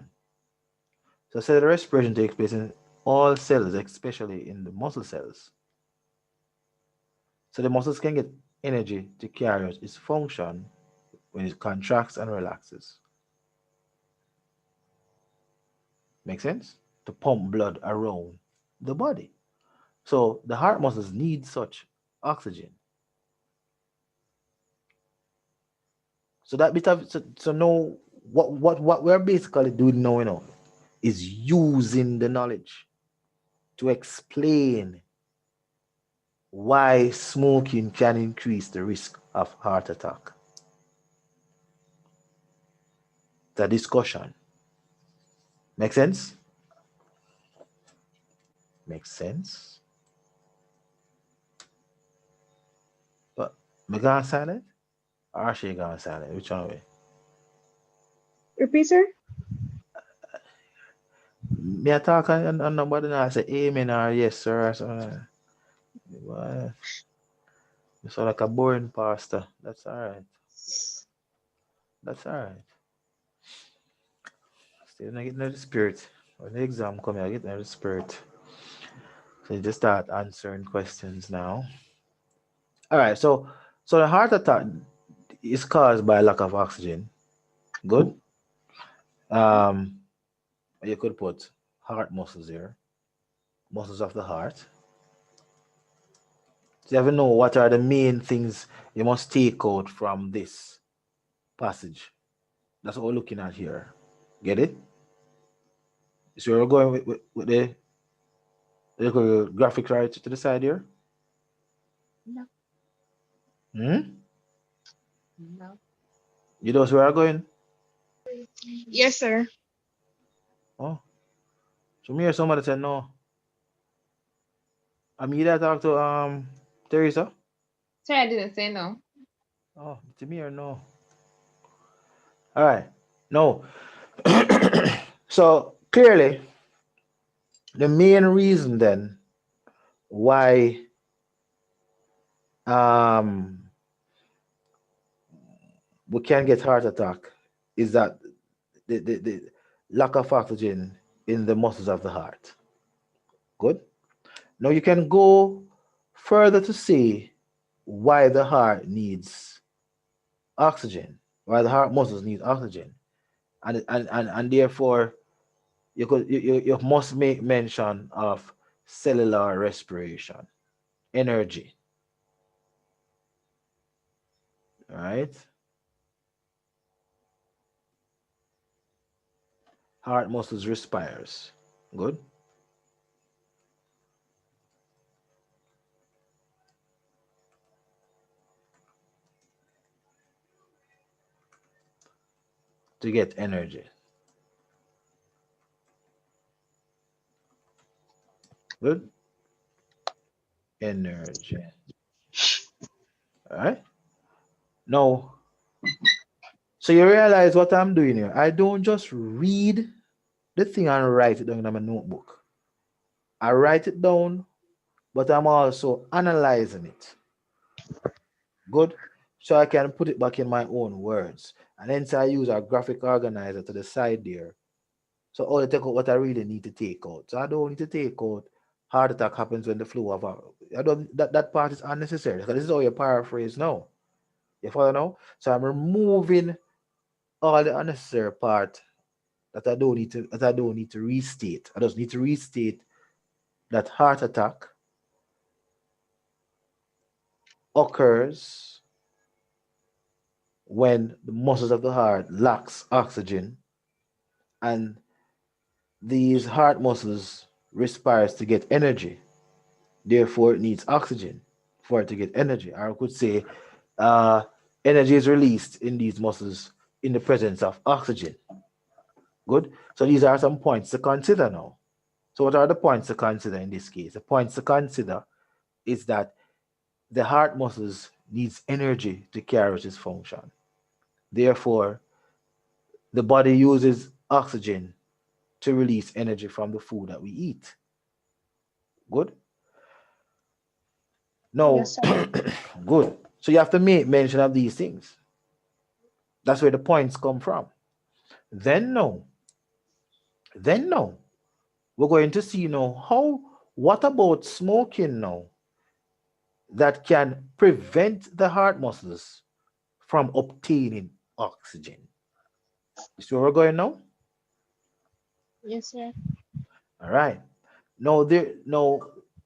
So cellular respiration takes place in all cells, especially in the muscle cells. So the muscles can get energy to carry out its function when it contracts and relaxes. Make sense? To pump blood around the body. So the heart muscles need such oxygen. So that bit of so now what we're basically doing now, is using the knowledge to explain why smoking can increase the risk of heart attack. The discussion. Make sense? Makes sense. But me gone silent? Or she gone silent? Which one way? Repeat, sir? Me a talk and nobody now say amen or yes sir or something. Well, you sound like a boring pastor. That's alright. That's alright. Still not getting the spirit. When the exam come, I get the spirit. So you just start answering questions now. Alright, so the heart attack is caused by lack of oxygen. Good. Um you could put heart muscles here. Muscles of the heart. So you have to know what are the main things you must take out from this passage. That's what we're looking at here. Get it? So we're going with the little graphic right to the side here. No, Hmm? no. You know where I'm going? Yes, sir. Oh, so me or somebody said no. I mean, that talk to Teresa. Sir, I didn't say no. Oh, to me or no? All right. No. So clearly, the main reason then why um we can get heart attack is that the lack of oxygen in the muscles of the heart. Good. Now you can go further to say why the heart needs oxygen, why the heart muscles need oxygen, and therefore you must make mention of cellular respiration, energy, right? Heart muscles respires. Good. To get energy. Good. Energy. All right. Now, so you realize what I'm doing here. I don't just read the thing and write it down in my notebook. I write it down, but I'm also analyzing it. Good. So I can put it back in my own words. And hence I use a graphic organizer to the side there. So all I take out what I really need to take out. So I don't need to take out heart attack happens when the flu of I don't that part is unnecessary because this is all you paraphrase now. You follow now? So I'm removing all the unnecessary part that I don't need to restate. I just need to restate that heart attack occurs when the muscles of the heart lacks oxygen and these heart muscles respires to get energy. Therefore, it needs oxygen for it to get energy. Or I could say uh, energy is released in these muscles in the presence of oxygen. Good. So these are some points to consider now. So what are the points to consider in this case? The points to consider is that the heart muscles needs energy to carry out its function. Therefore, the body uses oxygen to release energy from the food that we eat. Good. Yes, No, sir. good. So you have to make mention of these things. That's where the points come from. Then no, then no. We're going to see now how. What about smoking now that can prevent the heart muscles from obtaining oxygen? You see where we're going now? Yes, sir. All right. Now there. Now,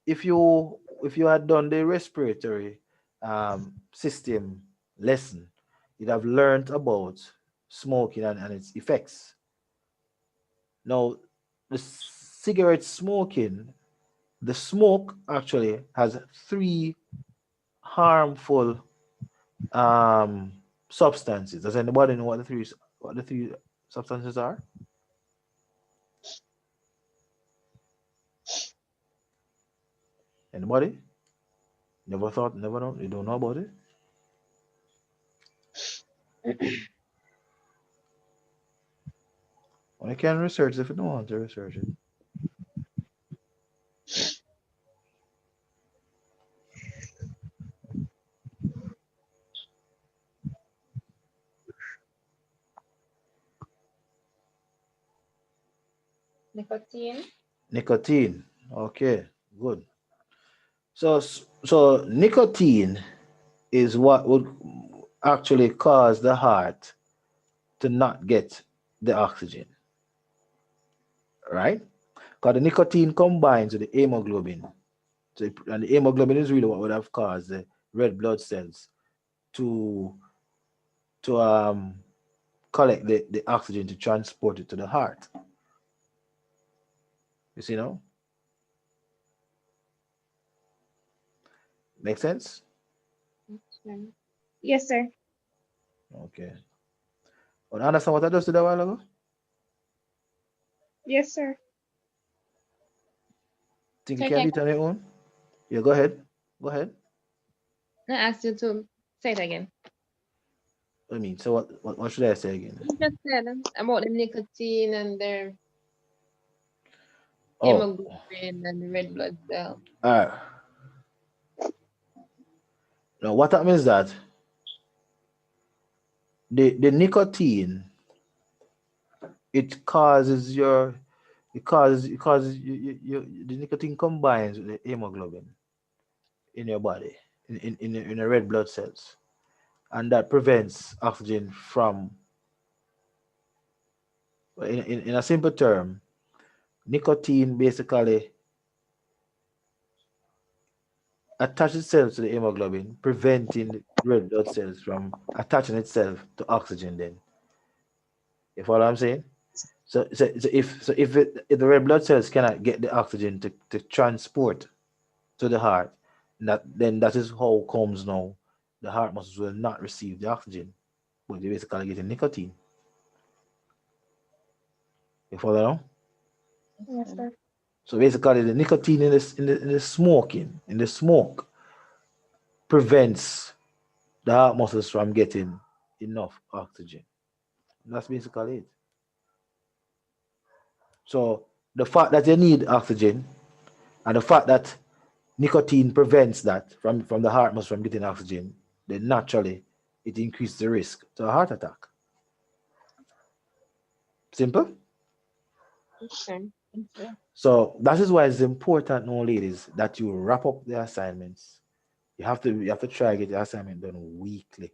if you had done the respiratory system lesson, you'd have learned about smoking and its effects. Now, the cigarette smoking, the smoke actually has three harmful um, substances. Does anybody know what the three substances are? Anybody? Never thought, never know. You don't know about it? Well, you can research if you don't want to research it. Nicotine. Nicotine. Okay, good. So nicotine is what would actually cause the heart to not get the oxygen, right? Because the nicotine combines with the hemoglobin. So, and the hemoglobin is really what would have caused the red blood cells to to collect the oxygen to transport it to the heart. You see now? Make sense? Yes, sir. Okay. Well, understand what I just did a while ago? Yes, sir. Think you So I can do can it on your own? Yeah, go ahead. Go ahead. I ask you to say it again. I mean, so what should I say again? You just said about the nicotine and their Oh, hemoglobin and the red blood cell. uh, now what happens is that the nicotine, it causes the nicotine combines with the hemoglobin in your body, in the red blood cells, and that prevents oxygen from, in a simple term, nicotine basically attaches itself to the hemoglobin, preventing the red blood cells from attaching itself to oxygen. Then, you follow what I'm saying? So if the red blood cells cannot get the oxygen to transport to the heart, that is how comes now the heart muscles will not receive the oxygen, but they basically get the nicotine. You follow now? Yes, sir. So basically, the nicotine in the smoke prevents the heart muscles from getting enough oxygen. That's basically it. So the fact that you need oxygen and the fact that nicotine prevents that from the heart muscle from getting oxygen, then naturally it increases the risk to a heart attack. Simple. Okay. Yes, sir. So that is why it's important now, ladies, that you wrap up the assignments. You have to try to get the assignment done weekly,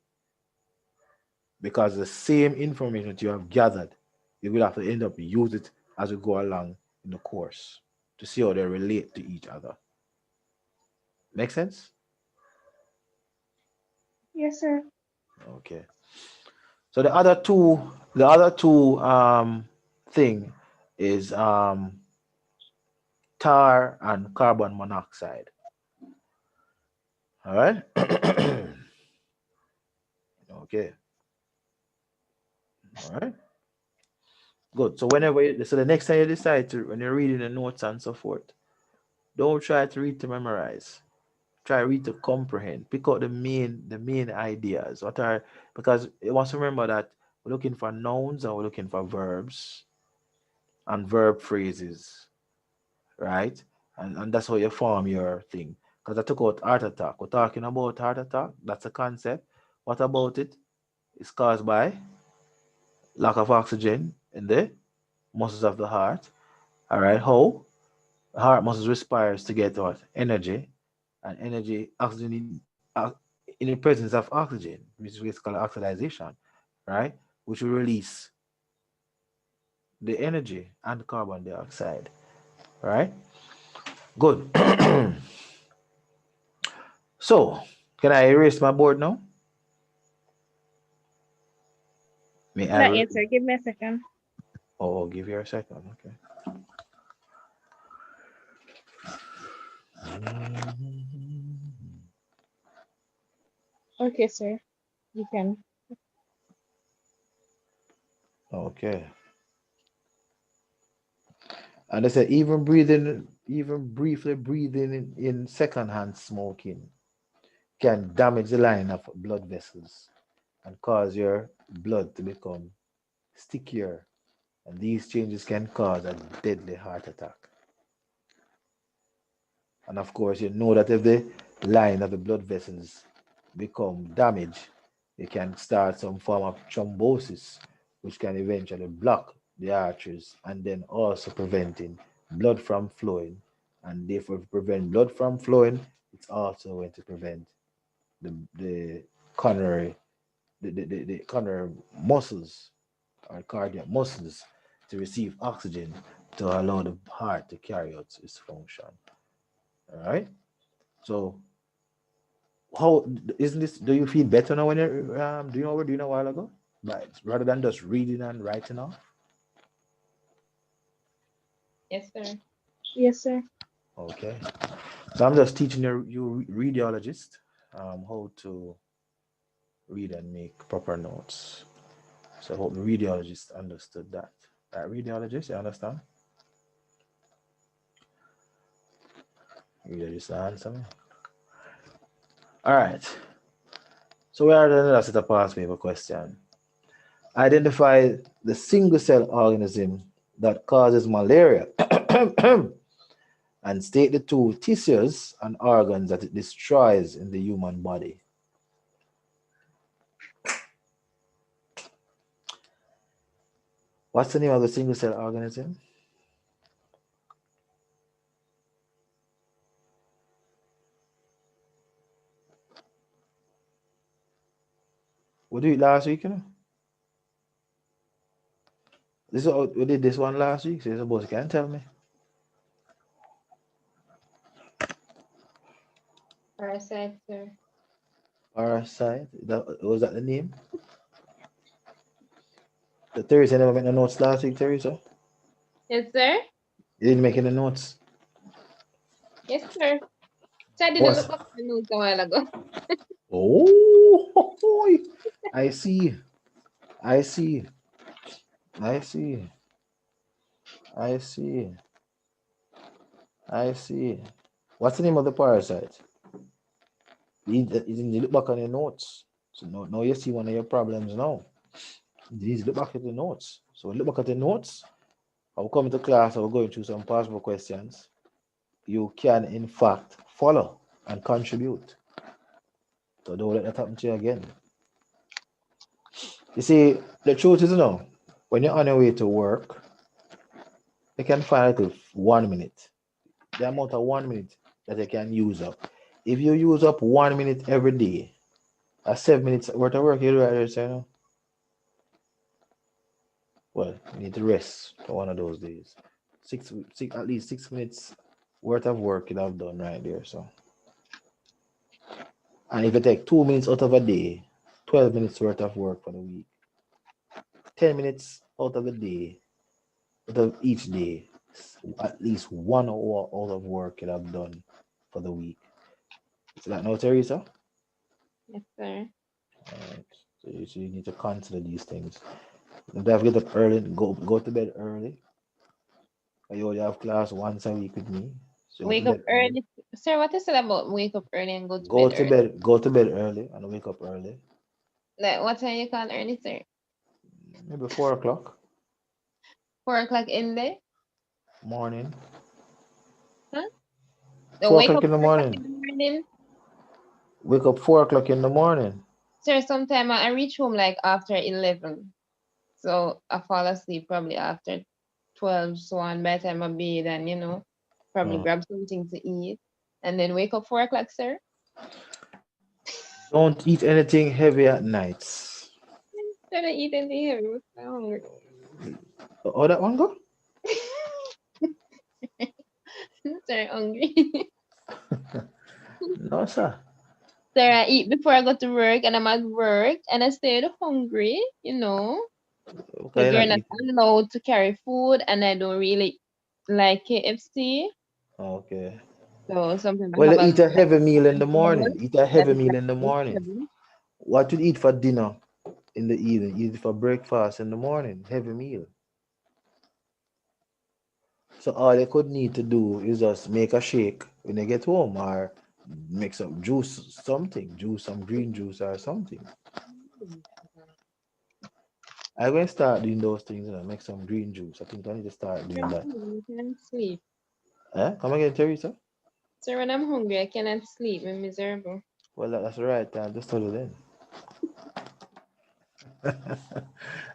because the same information that you have gathered, you will have to end up use it as we go along in the course to see how they relate to each other. Make sense? Yes, sir. Okay. So the other two thing is tar and carbon monoxide. All right. Okay. All right. Good. So the next time you decide to, when you're reading the notes and so forth, don't try to read to memorize. Try read to comprehend. Pick out the main ideas. Because you must remember that we're looking for nouns and we're looking for verbs and verb phrases, right? And that's how you form your thing. Because I took out heart attack. We're talking about heart attack. That's a concept. What about it? It's caused by lack of oxygen in the muscles of the heart. All right. How? The heart muscles respires to get what? Energy. And energy, oxygen in the presence of oxygen, which is called oxidization, right? Which will release the energy and carbon dioxide, right? Good. So, can I erase my board now? May For I? that answer, give me a second. Oh, give you a second. Okay. Okay, sir. You can. Okay. And they said even briefly breathing in secondhand smoking can damage the line of blood vessels and cause your blood to become stickier. And these changes can cause a deadly heart attack. And of course, you know that if the line of the blood vessels become damaged, it can start some form of thrombosis, which can eventually block the arteries and then also preventing blood from flowing. And therefore, if you prevent blood from flowing, it's also going to prevent the coronary the coronary muscles or cardiac muscles to receive oxygen to allow the heart to carry out its function. All right. So, how isn't this? Do you feel better now when you're doing what we're doing a while ago? Right, rather than just reading and writing off. Yes, sir. Yes, sir. Okay. So I'm just teaching you radiologist how to read and make proper notes. So I hope the radiologist understood that. Right, radiologist, you understand? Radiologist, answer me. All right. So we are the last set of past paper question. Identify the single cell organism that causes malaria and state the two tissues and organs that it destroys in the human body. What's the name of the single cell organism? We did it last week, you know? We did this one last week, so you're supposed to can't tell me. Parasite, sir. Parasite. Was that the name? The Teresa never made the notes last week, Teresa. Yes, sir. You didn't make any notes. Yes, sir. So I didn't look up the notes a while ago. Oh, I see. I see. I see. I see. I see. What's the name of the parasite? You need to look back on your notes. So now you see one of your problems now. You need to look back at the notes. So look back at the notes. I'll come to class, I'll go through some possible questions. You can, in fact, follow and contribute. So don't let that happen to you again. You see, the truth is, when you're on your way to work, you can find like 1 minute. The amount of 1 minute that you can use up. If you use up 1 minute every day, that's 7 minutes worth of work you do right there, so, well, you need to rest for one of those days. At least 6 minutes worth of work you have done right there. So, and if you take 2 minutes out of a day, 12 minutes worth of work for the week. 10 minutes out of the day, out of each day, at least 1 hour out of work you have done for the week. Is that now, Teresa? Yes, sir. All right. So you need to consider these things. You have to get up early, go to bed early. You only have class once a week with me. So Wake up early. Sir, what is it about wake up early and go to bed early? Go to bed early and wake up early. Like, what time you call early, sir? Maybe 4 o'clock. 4 o'clock in the Morning. huh? The 4 wake o'clock up in the 4 o'clock morning. in the morning. Wake up 4 o'clock in the morning. Sir, sometime I reach home like after 11. So I fall asleep probably after 12. So on by the time I bathe and probably grab something to eat. And then wake up 4 o'clock, sir. Don't eat anything heavy at nights. Instead of eating the hair, I'm hungry. Oh, that one go? Sir, hungry. No, sir. Sir, I eat before I go to work and I'm at work and I stay hungry, Okay, because you're not allowed to carry food and I don't really like KFC. Okay. So sometimes I Well, have eat a heavy meal in the McDonald's morning. Eat a that heavy is meal like in the morning. 7. What you eat for dinner in the evening? Eat for breakfast in the morning. Heavy meal. So all you could need to do is just make a shake when you get home, or make some juice, some green juice or something. I'm going to start doing those things and make some green juice. I think I need to start doing I'm that. hungry, I cannot sleep. Come again, Teresa? So when I'm hungry, I cannot sleep. I'm miserable. Well, that's the right time to study then.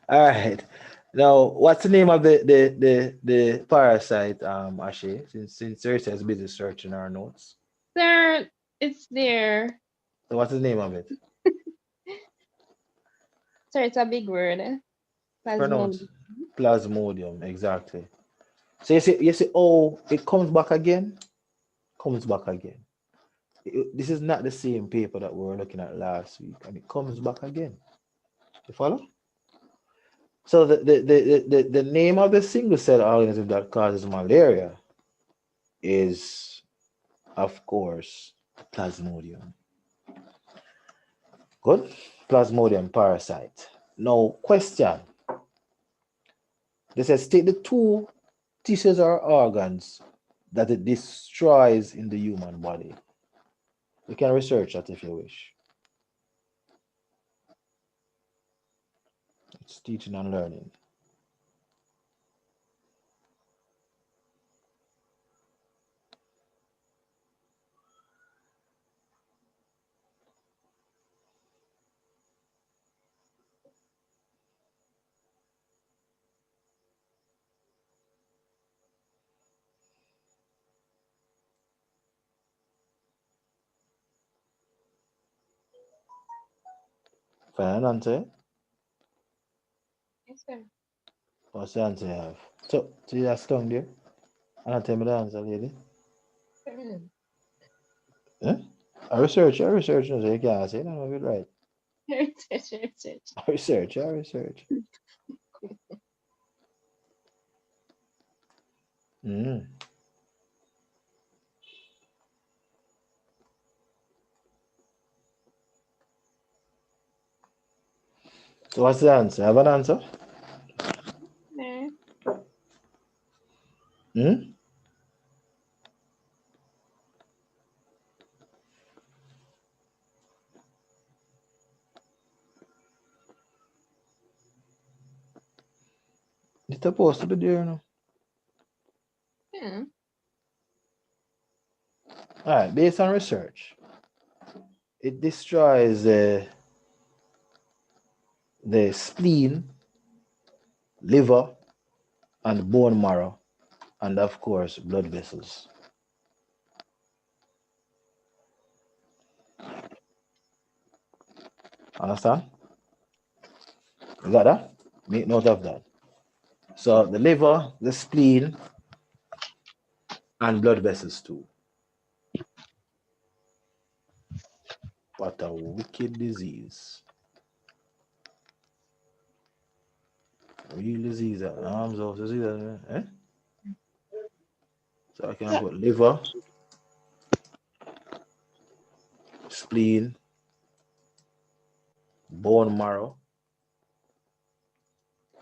All right. Now, what's the name of the parasite, Ashe? Since Teresa is busy searching our notes. Sir, it's there. So what's the name of it? Sir, it's a big word. Pronounce Plasmodium. Plasmodium, exactly. So you see, oh, it comes back again. Comes back again. This is not the same paper that we were looking at last week, and it comes back again. You follow? So the name of the single cell organism that causes malaria is, of course, Plasmodium. Good? Plasmodium parasite. Now, question. This says state the two tissues or organs that it destroys in the human body. You can research that if you wish. It's teaching and learning. Final answer? Yes, sir. What's the answer you have? So, see that stung there? And tell me the answer, lady. Eh? I research, so you can't say no, you're right. Research. I research. Mm. So what's the answer? Have an answer? Yeah. Hmm? It's supposed to be there now. Yeah. All right, based on research, it destroys the spleen, liver, and bone marrow, and of course, blood vessels. Understand? You got that? Make note of that. So the liver, the spleen, and blood vessels too. What a wicked disease. Real disease. Arms of disease. Eh? So I can put liver, spleen, bone marrow,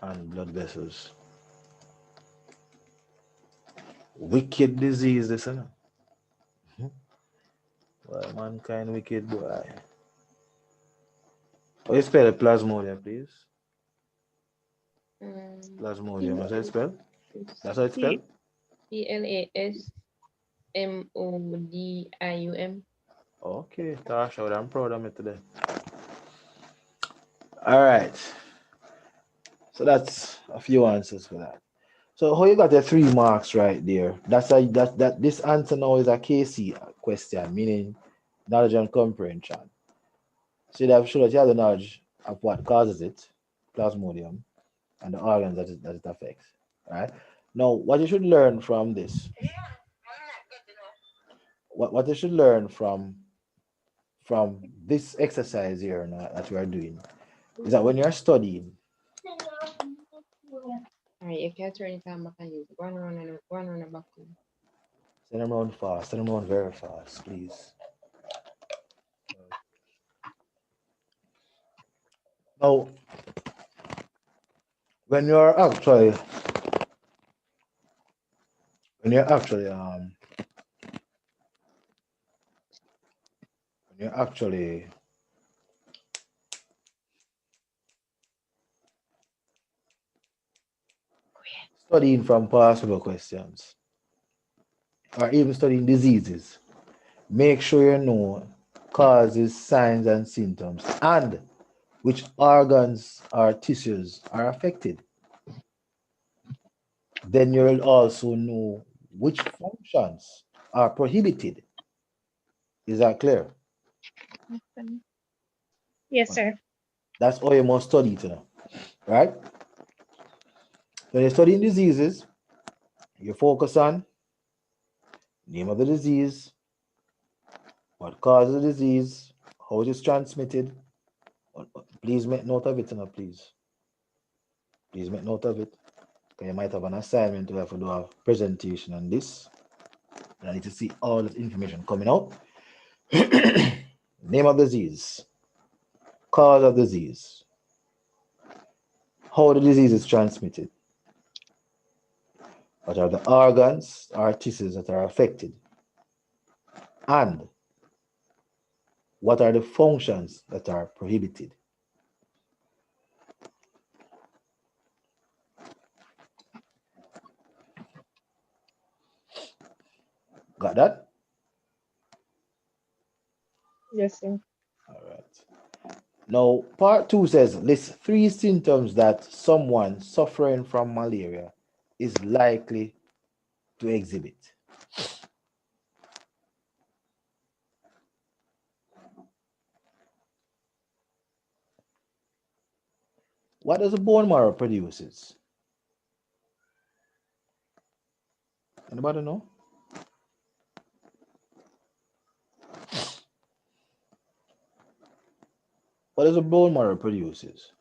and blood vessels. Wicked disease, this isn't it? Why mankind wicked boy? How you spell plasmodium, please? Plasmodium, that's how it's spelled? That's how it's spelled? Plasmodium. Okay, Tasha, I'm proud of me today. All right. So that's a few answers for that. So how you got the 3 marks right there? That's a that this answer now is a KC question, meaning knowledge and comprehension. So that show that you have the knowledge of what causes it, plasmodium, and the organs that it affects. Right? Now, what you should learn from this, what you should learn from this exercise here now that we are doing is that when you're studying, Alright, you can turn it on back and use it. One on the back. send them around fast, send them around very fast, please. Now, when you're actually when you're actually when you're actually studying from possible questions or even studying diseases, make sure you know causes, signs, and symptoms, and which organs or tissues are affected. Then you'll also know which functions are prohibited. Is that clear? Yes, sir. That's all you must study to know, right? When you're studying diseases, you focus on name of the disease, what causes the disease, how it is transmitted. Please make note of it, you know, please. Please make note of it. Because you might have an assignment to have to do a presentation on this. And I need to see all this information coming out. Name of disease, cause of disease, how the disease is transmitted, what are the organs or tissues that are affected, and what are the functions that are prohibited. Got that? Yes, sir. All right. Now, part 2 says list 3 symptoms that someone suffering from malaria is likely to exhibit. What does a bone marrow produces? Anybody know? What does a bone marrow produces?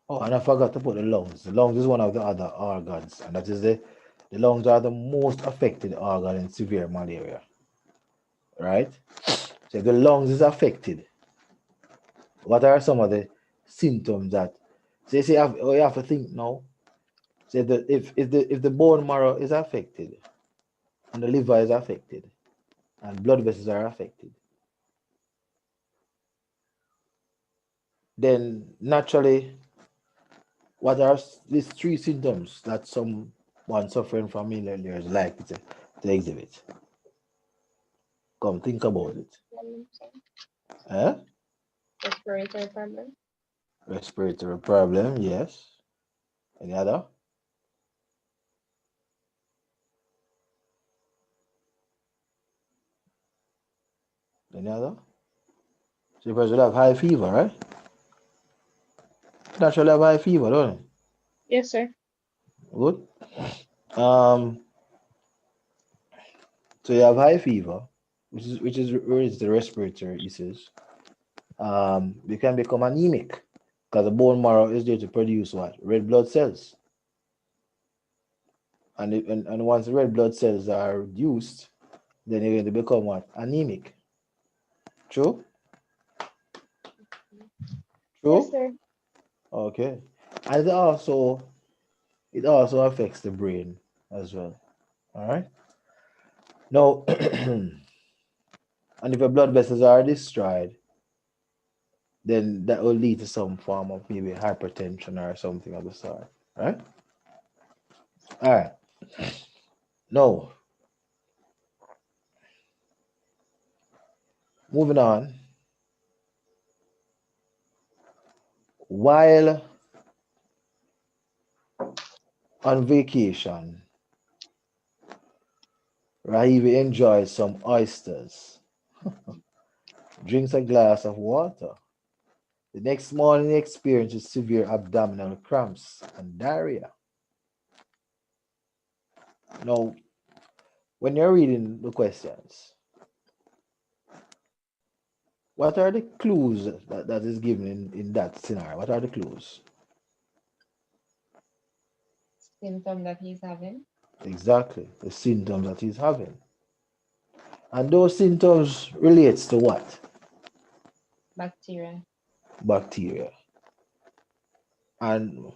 Oh, and I forgot to put the lungs. The lungs is one of the other organs, and that is the lungs are the most affected organ in severe malaria. Right? So if the lungs is affected, what are some of the symptoms that say you have to think now? Say that if the bone marrow is affected and the liver is affected and blood vessels are affected, then naturally what are these 3 symptoms that someone suffering from malaria is likely to exhibit? Come think about it. Eh? Respiratory problem. Respiratory problem, yes. Any other? Any other? So the person will have high fever, right? Naturally have high fever, don't it? Yes, sir. Good. Um, so you have high fever, which is where is the respiratory issues. You can become anemic because the bone marrow is there to produce what? Red blood cells. And once the red blood cells are reduced, then you're going to become what? Anemic. True? Yes, True? sir. Okay. And it also affects the brain as well. All right. Now, and if your blood vessels are destroyed, then that will lead to some form of maybe hypertension or something of the sort. Right? All right. Now, moving on. While on vacation, Rahivi enjoys some oysters, drinks a glass of water. The next morning, he experiences severe abdominal cramps and diarrhea. Now, when you're reading the questions, what are the clues that is given in that scenario? What are the clues? Symptom that he's having. Exactly, the symptoms that he's having. And those symptoms relates to what? Bacteria. Bacteria. And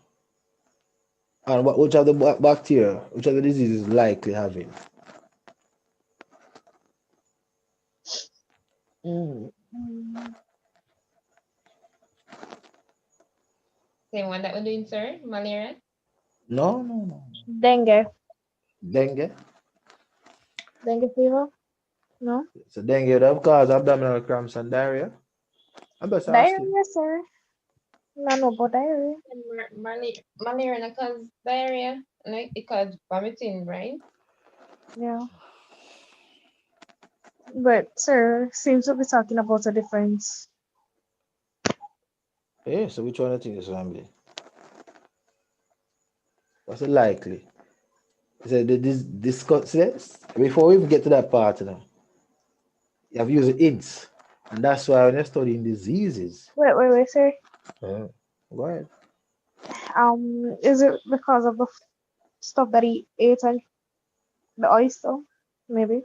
which are the bacteria, which are the diseases likely having? Mm. Same one that we're doing, sir? Malaria? No, no, no. Dengue. Dengue. Dengue fever? No? So dengue that cause abdominal cramps and diarrhea. I'm just asking. Diarrhea, sir. No, no, but diarrhea. And malaria that cause diarrhea. And it cause vomiting, right? Yeah. But, sir, seems to be talking about a difference. Yeah, so which one do you think is going to be? What's it likely? So this discuss this before we even get to that part, you have used hints. And that's why when you're studying diseases. Wait, sir. Go ahead. Is it because of the stuff that he ate and the oyster? Maybe.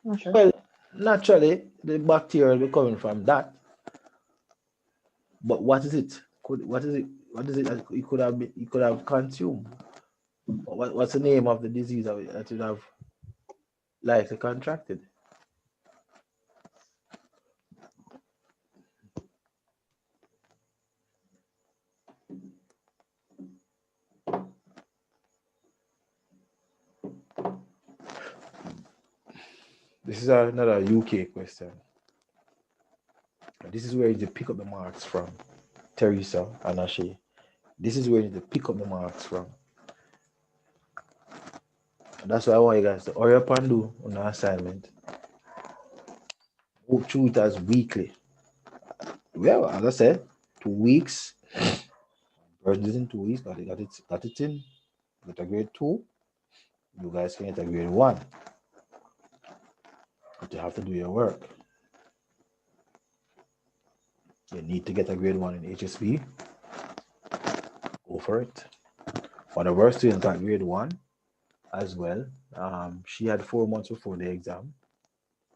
Not sure. Well, naturally, the bacteria will be coming from that. But what is it? What is it? What is it that you could have consumed? What's the name of the disease that you have likely contracted? This is another UK question. This is where you pick up the marks from. Teresa and Ashe. This is where you pick up the marks from. And that's why I want you guys to hurry up and do on the assignment. Go through it as weekly. Well, as I said, 2 weeks. First is in 2 weeks, got it in. Get a grade 2. You guys can get a grade 1. But you have to do your work. You need to get a grade 1 in HSP. Go for it. One of our students got grade 1 as well. She had 4 months before the exam.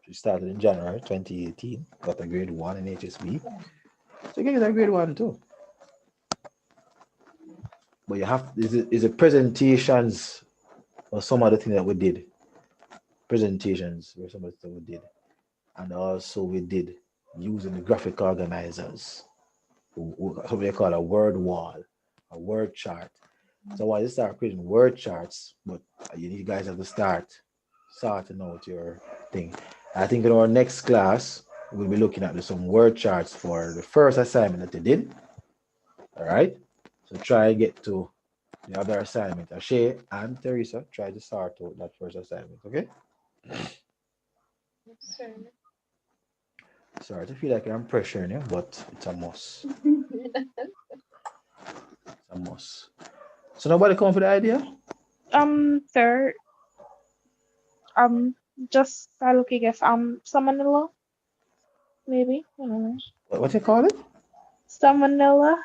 She started in January 2018. Got a grade 1 in HSP. So you can get a grade 1 too. But you have is it presentations or some other thing that we did. Presentations were some of the things we did. And also we did using the graphic organizers. What they call a word wall, a word chart. So while you start creating word charts, but you guys have to start sorting out your thing. I think in our next class, we'll be looking at some word charts for the first assignment that you did. All right. So try and get to the other assignment. Ashe and Teresa, try to sort out that first assignment. Okay. Sure. Sorry to feel like I'm pressuring you, but it's a must. It's a must. So nobody come for the idea? Sir, just start looking at salmonella, maybe. I don't know. What you call it? Salmonella.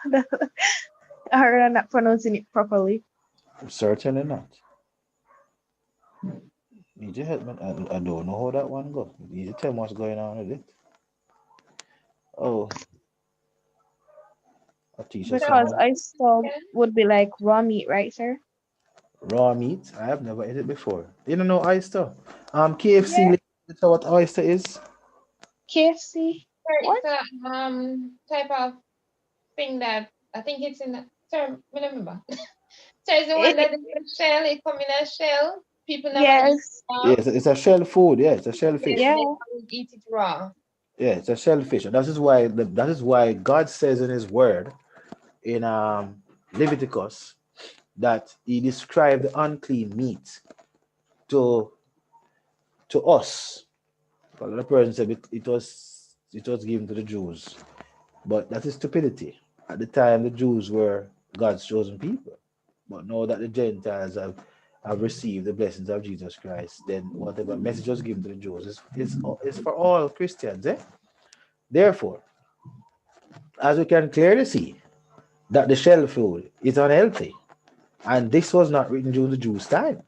I'm not pronouncing it properly. Certainly not. Need your help, man. I don't know how that one go. You need to tell me what's going on with it. Oh, a teacher Because someone. oyster would be like raw meat, right, sir? Raw meat. I have never ate it before. You don't know oyster? KFC. Yeah. Let's know what oyster is. KFC. Sir, What? it's a type of thing that I think it's in the sir, I remember. So it's the one that is in a shell, it come in a shell. People never eat Yes. Yes, it's a shell food. Yeah, it's a shellfish. Yes, Yeah. they always eat it raw. Yeah, it's a shellfish, and that is why God says in His Word in Leviticus that He described the unclean meat to us. But the person said it was given to the Jews, but that is stupidity. At the time, the Jews were God's chosen people, but now that the Gentiles have received the blessings of Jesus Christ, then whatever message was given to the Jews is for all Christians. Therefore, as we can clearly see, that the shell food is unhealthy, and this was not written during the Jews' time.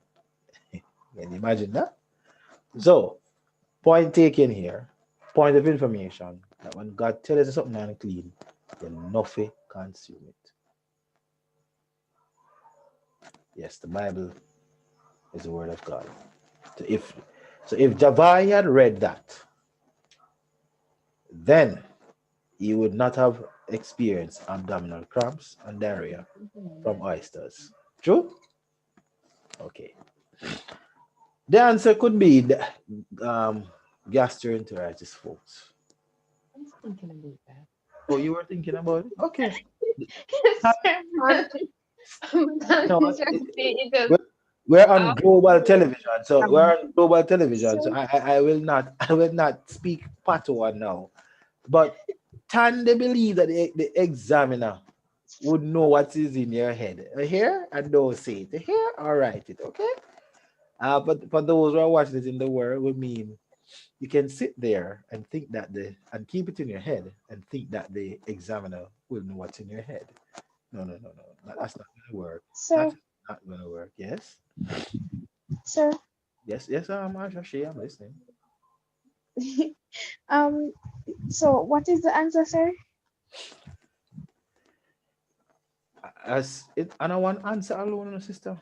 Can you imagine that? So, point taken here, point of information that when God tells us something unclean, then nothing consume it. Yes, the Bible is the word of God. So if Javai had read that, then he would not have experienced abdominal cramps and diarrhea from oysters. True? Okay. The answer could be the gastroenteritis, folks. I was thinking about that. Oh, you were thinking about it? Okay. No, we're on global television, so I will not speak patois now. But can they believe that the examiner would know what is in your head? Here and don't say it. Here or write it, okay? But for those who are watching it in the world, we mean you can sit there and think that and keep it in your head and think that the examiner will know what's in your head. No. That's not gonna work. Sir, That's not gonna work. Yes. sir. Yes, Ashe, I'm listening. So what is the answer, sir? As it and I want answer alone, sister.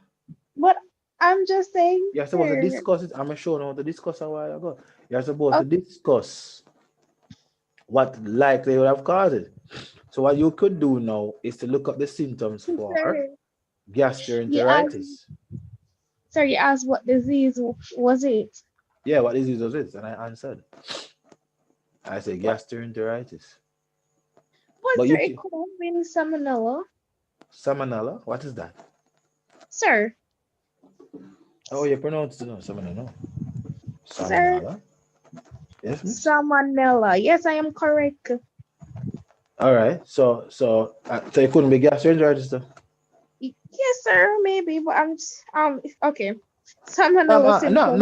But I'm just saying, You're supposed to sir. discuss it. I'm sure how to discuss a while ago. You're supposed to discuss what likely would have caused it. So what you could do now is to look up the symptoms for Sir, you asked, gastroenteritis. sir, you asked what disease was it? Yeah, what disease was it? And I answered. I said gastroenteritis. Well, But sir, you it could have been salmonella. salmonella? What is that? Sir, Oh, you pronounce it, no, salmonella. sir, Salmonella. Yes, miss. salmonella. Yes, I am correct. All right. So it couldn't be gastroenteritis, though. Yes, sir, maybe, but okay. No, Salmonella no, symptoms.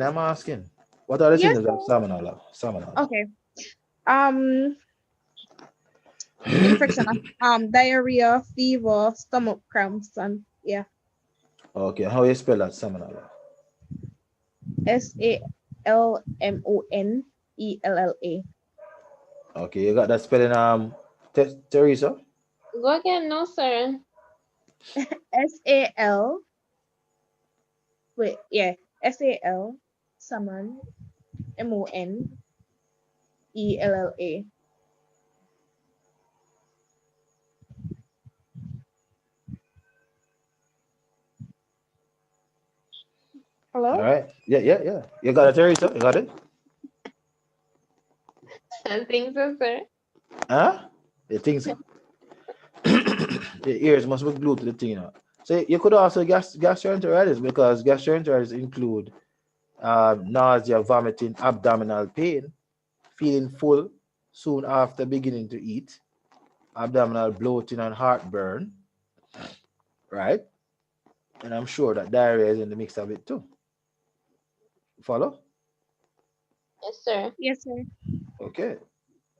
I'm asking. What are the Yes, symptoms of sir. salmonella? Salmonella. Okay. Um, infection of diarrhea, fever, stomach cramps, and yeah. Okay, how you spell that salmonella? Salmonella. Okay, you got that spelling, Teresa? Go again, no, sir. SAL. Wait, yeah. SAL. Salmon. MONELLA. All Hello? right. Yeah. You got it, Teresa? You got it? I think so, sir. Huh? You think so? The ears must be glued to the thing, you know. So you could also gastroenteritis, because gastroenteritis include nausea, vomiting, abdominal pain, feeling full soon after beginning to eat, abdominal bloating and heartburn, right? And I'm sure that diarrhea is in the mix of it too. Follow? Yes, sir. Yes, sir. Okay,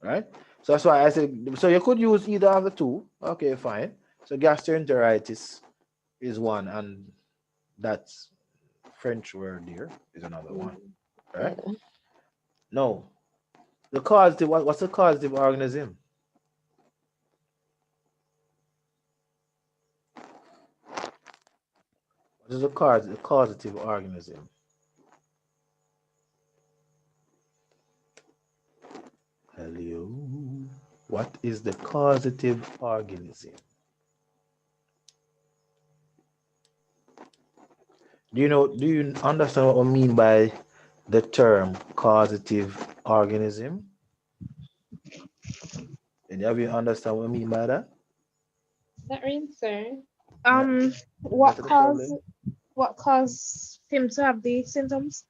right? So that's why I said, so you could use either of the two. Okay, fine. So gastroenteritis is one, and that's French word there is another one, right? Yeah. No, the causative, what's the causative organism? What is the causative organism? Hello. What is the causative organism? Do you understand what I mean by the term causative organism? And have you understand what I mean by that? Not really, sir. Not, What not a caused problem. him to have the symptoms?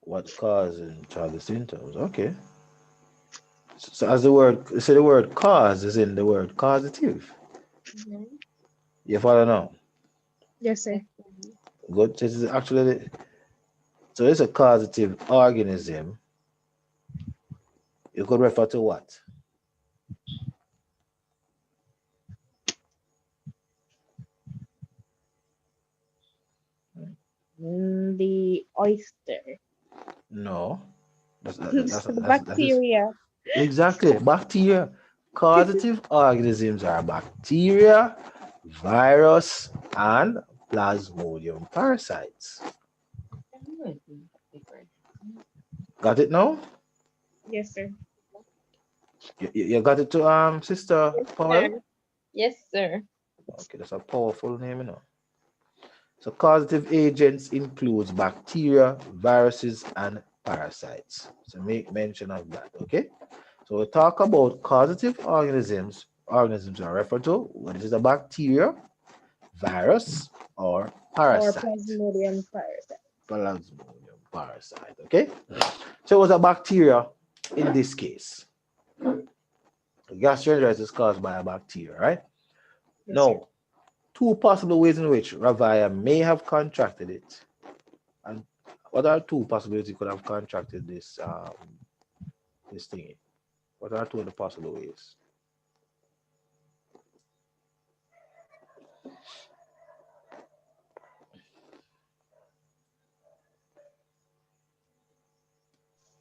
What causes the symptoms? Okay. So as the word, so the word cause is in the word causative. Mm-hmm. You follow now? Yes, sir. Yes, sir. Good. This is actually, so it's a causative organism. You could refer to what? The oyster. No. That's, The bacteria. exactly bacteria. Causative organisms are bacteria, virus, and plasmodium parasites. Got it now? Yes, sir. You got it to Sister Yes, Powell? sir. Yes, sir. Okay, that's a powerful name, you know. So causative agents includes bacteria, viruses, and parasites. So make mention of that, okay? So we talk about causative organisms. Organisms are referred to whether it is a bacteria, virus, or Or parasite. plasmodium parasite. Plasmodium parasite, okay? So it was a bacteria in this case. Gastroenteritis is caused by a bacteria, right? Yes, sir. Now, two possible ways in which Ravaya may have contracted it. And what are two possibilities you could have contracted this this thingy? What are two of the possible ways?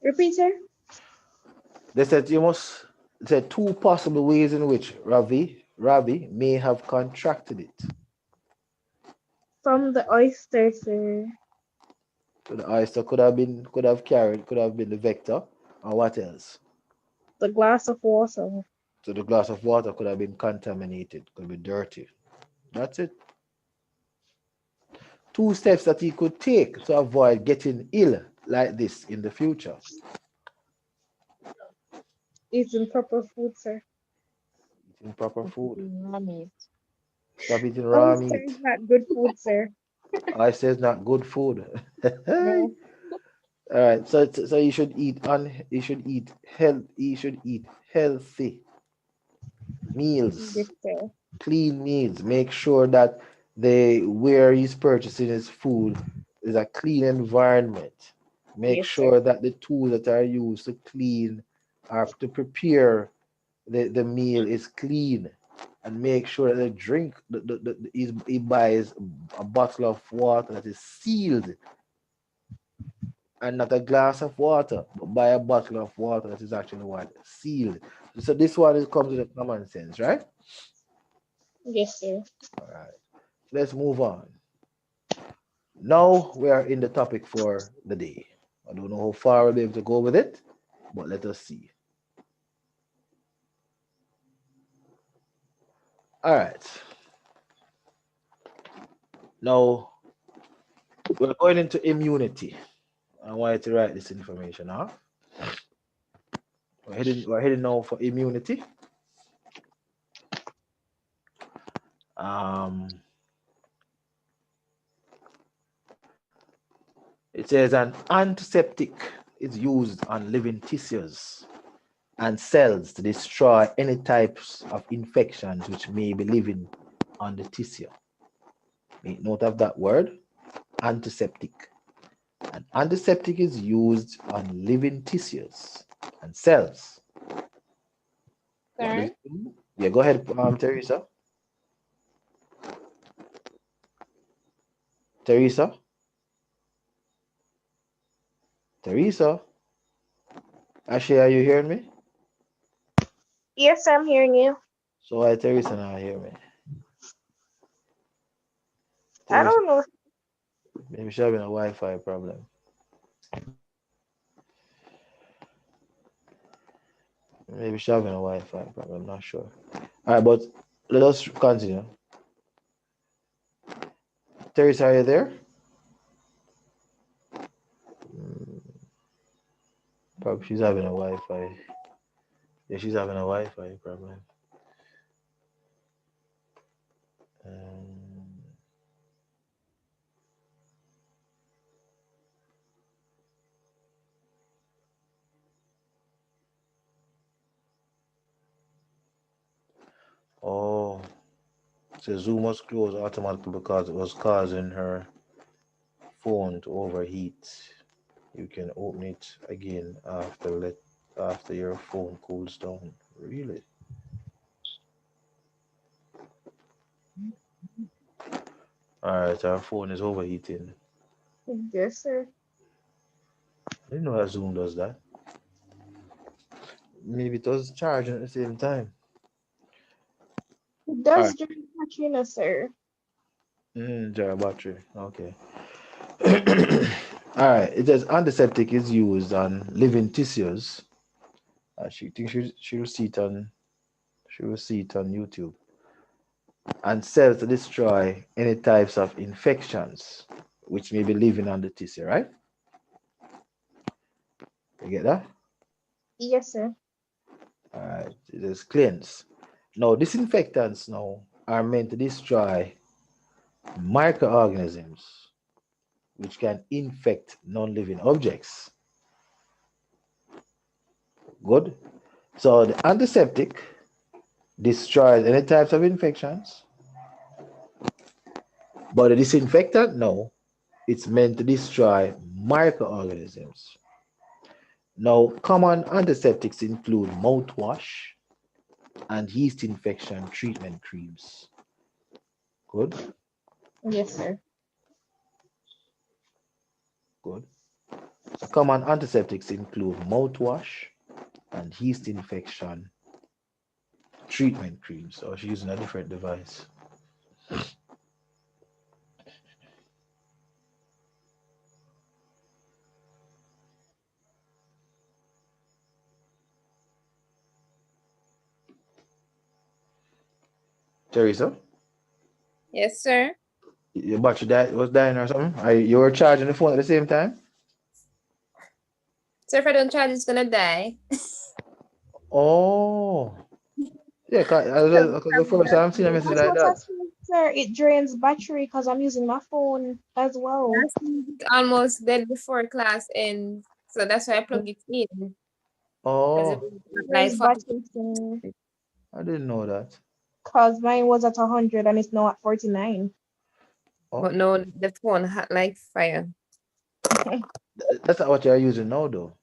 Repeat, sir. They said you must say two possible ways in which Ravi may have contracted it. From the oyster, sir. So the oyster could have been the vector, or what else? The glass of water. So the glass of water could have been contaminated, could be dirty. That's it. Two steps that he could take to avoid getting ill like this in the future? Eating proper food, sir. Eating proper food. Raw meat. Stop eating raw Oyster meat. is not good food, sir. I say it's not good food. All No. right. So you should eat you should eat healthy Yes, meals, sir. clean meals. Make sure that they where he's purchasing his food is a clean environment. Make Yes, sir. sure that the tools that are used to clean or to prepare the meal is clean, and make sure that the drink he buys a bottle of water that is sealed, and not a glass of water, but buy a bottle of water that is actually what sealed. So this one is comes with a common sense, right? Yes, sir. All right. Let's move on. Now we are in the topic for the day. I don't know how far we'll be able to go with it, but let us see. All right. Now we're going into immunity. I want you to write this information off. We're heading now for immunity. Um, it says an antiseptic is used on living tissues and cells to destroy any types of infections which may be living on the tissue. Make note of that word, antiseptic. An antiseptic is used on living tissues and cells. What does Sir? it do? Yeah, go ahead, Teresa. Teresa? Teresa? Ashley, are you hearing me? Yes, I'm hearing you. So why Teresa not hear me? I Teresa, don't know. maybe she's having a Wi-Fi problem. Maybe she's having a Wi-Fi problem, I'm not sure. All right, but let us continue. Teresa, are you there? Probably she's having a Wi-Fi. Yeah, she's having a Wi-Fi problem. Um, oh, so Zoom was closed automatically because it was causing her phone to overheat. You can open it again after your phone cools down. Really? All right, our phone is overheating. Yes, sir. I didn't know that Zoom does that. Maybe it was charging at the same time. It All does right. during Katrina, sir. Jar battery. Okay. All right. It says antiseptic is used on living tissues. She thinks she will see it on YouTube. And cells to destroy any types of infections which may be living on the tissue, right? You get that? Yes, sir. All right. It is cleanse. Now, disinfectants now are meant to destroy microorganisms which can infect non-living objects. Good. So the antiseptic destroys any types of infections, but the disinfectant, no, it's meant to destroy microorganisms. Now, common antiseptics include mouthwash and yeast infection treatment creams. Good, Yes, sir. good. So common antiseptics include mouthwash and yeast infection treatment creams. So she's using a different device. Teresa, Yes, sir. your battery was dying or something? You were charging the phone at the same time? So if I don't charge, it's gonna die. Oh, yeah. Cause the first time I'm seeing a message That's like what I that. think, sir. It drains battery because I'm using my phone as well. Last week, it almost dead before class ends. So that's why I plug it in. Because it Oh, was like Drains 40. battery, sir. I didn't know that. Cause mine was at 100 and it's now at 49. Oh, But no, the phone hot like fire. that's not what you're using now, though.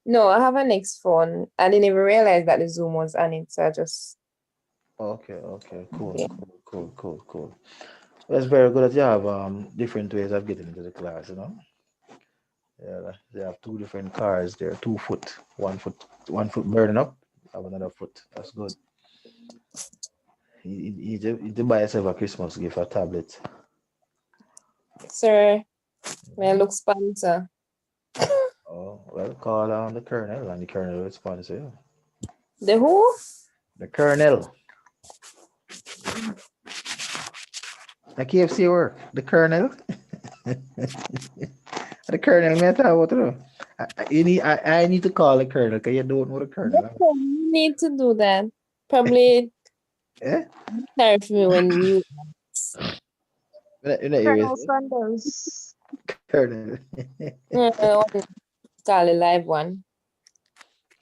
No, I have a next phone. I didn't even realize that the Zoom was on it. So I just, Okay, cool, yeah. cool. That's very good that you have different ways of getting into the class, you know. Yeah, they have two different cars there, 2 foot, 1 foot burning up, have another foot. That's good. You need to buy yourself a Christmas gift, a tablet. Sir, may I look sponsor? Oh, well, call on the colonel and the colonel will sponsor you. The who? The colonel. The KFC work. The colonel. The colonel, may I tell you what to do? I need to call the colonel because you don't know the colonel. You need to do that. Probably Eh? clarify when you In the area, Colonel Sanders. colonel. call a live one.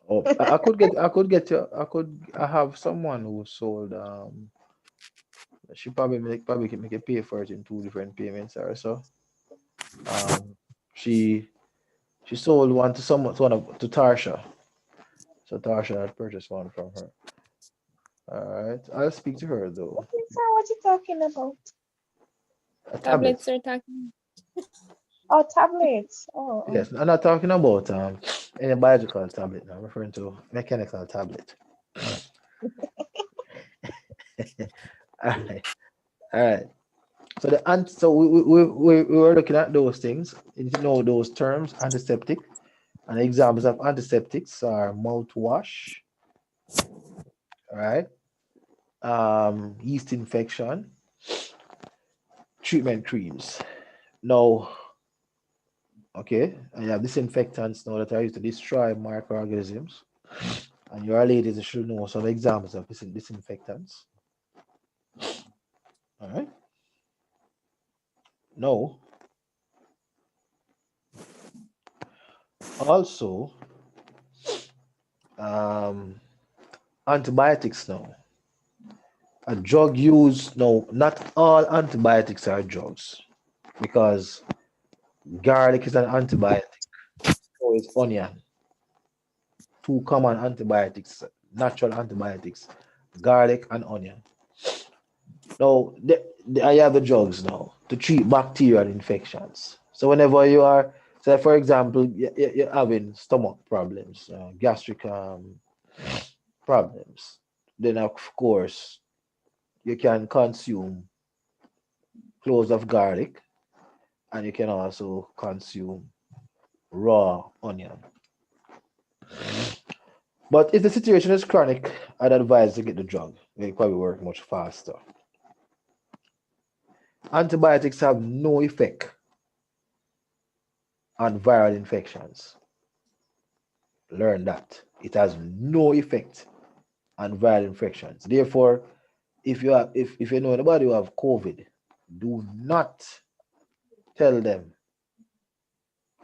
Oh, I have someone who sold she probably can make a pay for it in two different payments or so. Um she sold one to someone to Tarsha. So Tarsha had purchased one from her. All right. I'll speak to her though. Okay, sir, what you talking about? A tablet. Tablets are talking. Oh, tablets. Oh, Yes, I'm not talking about any biological tablet now. I'm referring to mechanical tablet. All right. All right. So we were looking at those things. You need to know those terms, antiseptic. And examples of antiseptics are mouthwash, all right? Yeast infection, treatment creams. Now, okay, I have disinfectants now that are used to destroy microorganisms. And your ladies should know some examples of disinfectants. All right. No. Also, antibiotics now. A drug use, no, not all antibiotics are drugs because garlic is an antibiotic. So is onion. Two common antibiotics, natural antibiotics, garlic and onion. Now, I have the drugs now to treat bacterial infections. So whenever you are, say for example, you're having stomach problems, gastric problems, then of course you can consume cloves of garlic and you can also consume raw onion. But if the situation is chronic, I'd advise to get the drug. They probably work much faster. Antibiotics have no effect on viral infections. Learn that. It has no effect on viral infections. Therefore, if you know anybody who have COVID, do not tell them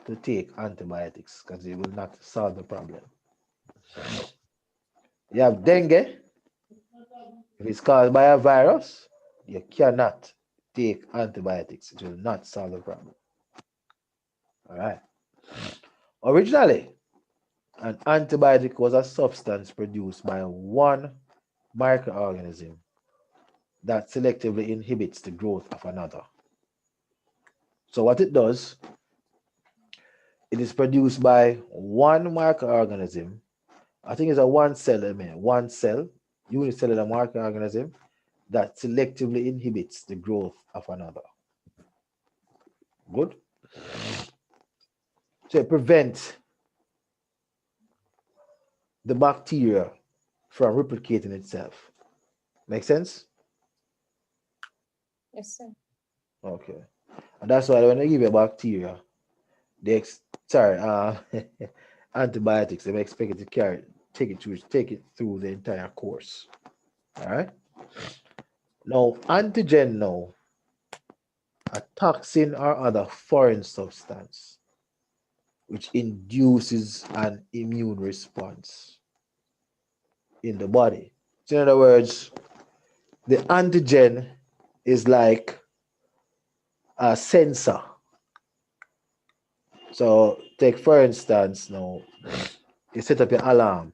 to take antibiotics because it will not solve the problem. You have dengue, if it's caused by a virus, you cannot take antibiotics. It will not solve the problem. All right. Originally, an antibiotic was a substance produced by one microorganism that selectively inhibits the growth of another. So what it does, it is produced by one microorganism. I think it's a one cell unicellular microorganism that selectively inhibits the growth of another. Good. So it prevents the bacteria from replicating itself. Make sense? Yes, sir. Okay. And that's why when they give you a bacteria, they sorry, antibiotics, they expect it to take it through the entire course. All right. Now, antigen now, a toxin or other foreign substance which induces an immune response in the body. So in other words, the antigen is like a sensor. So take for instance now, you set up your alarm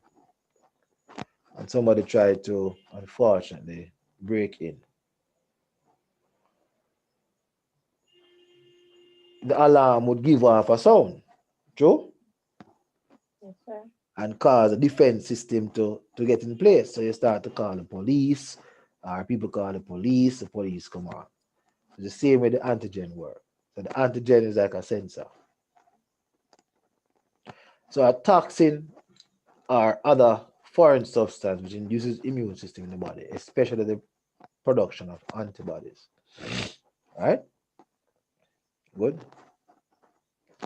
and somebody tried to unfortunately break in. The alarm would give off a sound, true? Yes, sir. And cause a defense system to get in place. So you start to call the police, or people call the police come on. It's the same way the antigen work. So the antigen is like a sensor. So a toxin or other foreign substance which induces immune system in the body, especially the production of antibodies. All right? Good.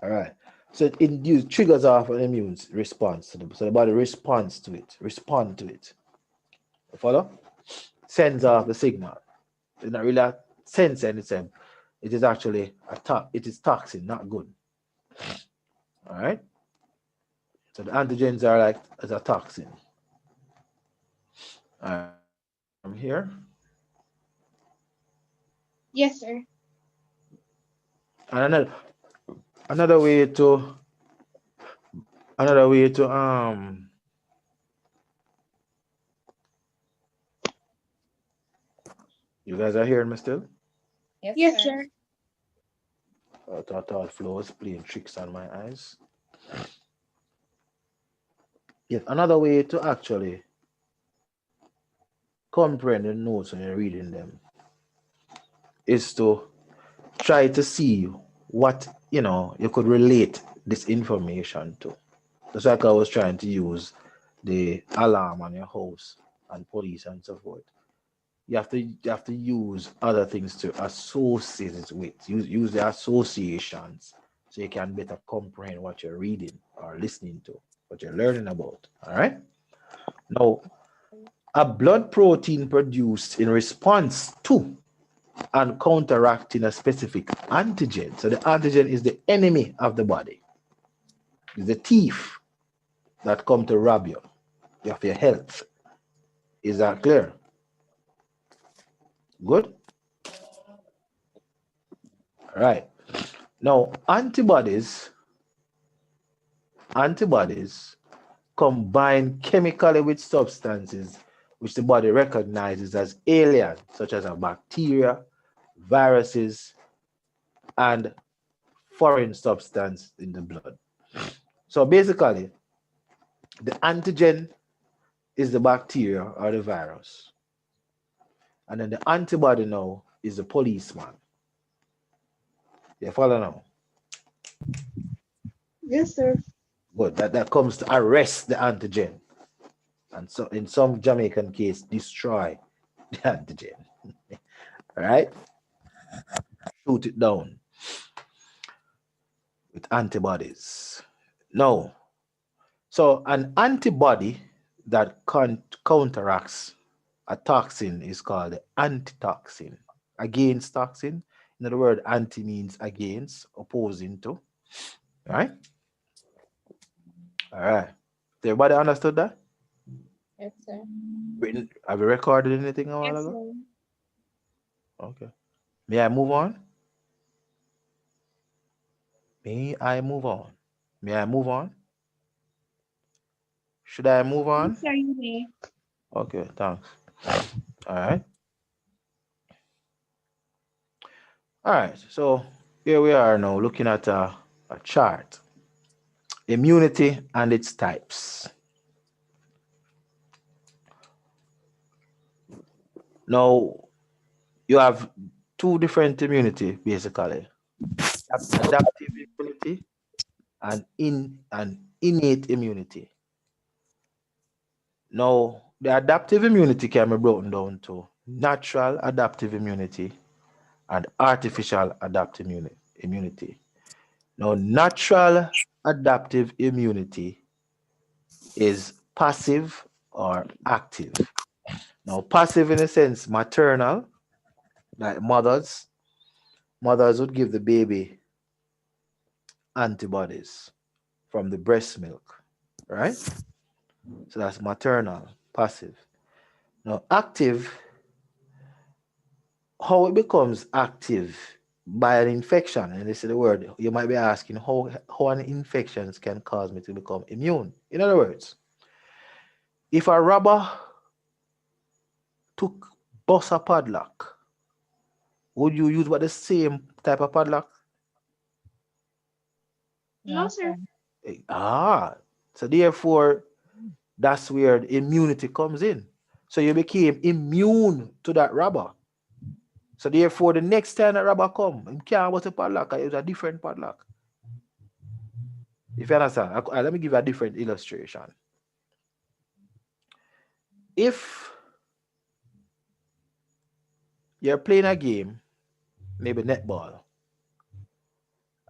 All right. So it triggers off an immune response. So the body responds to it. Respond to it. You follow? Sends off the signal. It's not really a sensor in itself. It is actually it is toxin, not good. All right. So the antigens are like as a toxin. All right. From here. Yes, sir. And another way to you guys are hearing me still? Yes, sir. I thought Flo was playing tricks on my eyes. Yes, another way to actually comprehend the notes when you're reading them is to try to see what you could relate this information to. Just like I was trying to use the alarm on your house and police and so forth. You have to use other things to associate it with. Use the associations so you can better comprehend what you're reading or listening to, what you're learning about. All right. Now, a blood protein produced in response to and counteracting a specific antigen. So the antigen is the enemy of the body. It's the thief that come to rob you of your health. Is that clear? Good. All right. Now, antibodies combine chemically with substances which the body recognizes as alien, such as a bacteria, viruses, and foreign substance in the blood. So basically, the antigen is the bacteria or the virus. And then the antibody now is the policeman. You follow now? Yes, sir. Good. That comes to arrest the antigen. And so in some Jamaican case, destroy the antigen. All right? Shoot it down with antibodies. No. So an antibody that counteracts a toxin is called the antitoxin. Against toxin. In other words, anti means against, opposing to. All right? All right. Everybody understood that? Yes, sir. Have you recorded anything a while Yes, ago? sir. Okay. May I move on? May I move on? May I move on? Should I move on? Yes, sir, you may. Okay, thanks. All right. All right. So here we are now looking at a chart. Immunity and its types. Now, you have two different immunity, basically. Adaptive immunity and innate immunity. Now, the adaptive immunity can be broken down to natural adaptive immunity and artificial adaptive immunity. Now, natural adaptive immunity is passive or active. Now, passive in a sense, maternal, like mothers would give the baby antibodies from the breast milk, right? So that's maternal, passive. Now, active, how it becomes active by an infection, and this is the word you might be asking, how an infection can cause me to become immune. In other words, if a robber took bust a padlock, would you use what the same type of padlock? No, sir. So therefore, that's where the immunity comes in. So you became immune to that robber. So therefore, the next time that robber come, you can't bust a padlock, it's a different padlock. If you understand, let me give you a different illustration. If you're playing a game, maybe netball,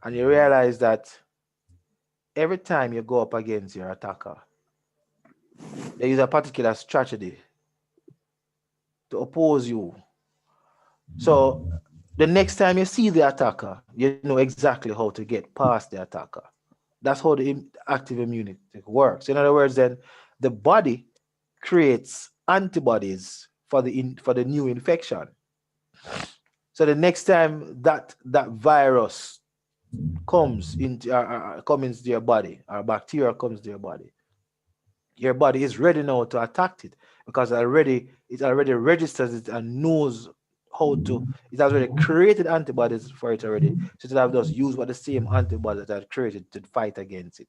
and you realize that every time you go up against your attacker, they use a particular strategy to oppose you. So the next time you see the attacker, you know exactly how to get past the attacker. That's how the active immunity works. In other words, then the body creates antibodies for the new infection. So the next time that virus comes into your body, or bacteria comes to your body is ready now to attack it because it already registers it and knows how to. It has already created antibodies for it already, so it have just use what the same antibodies that are created to fight against it.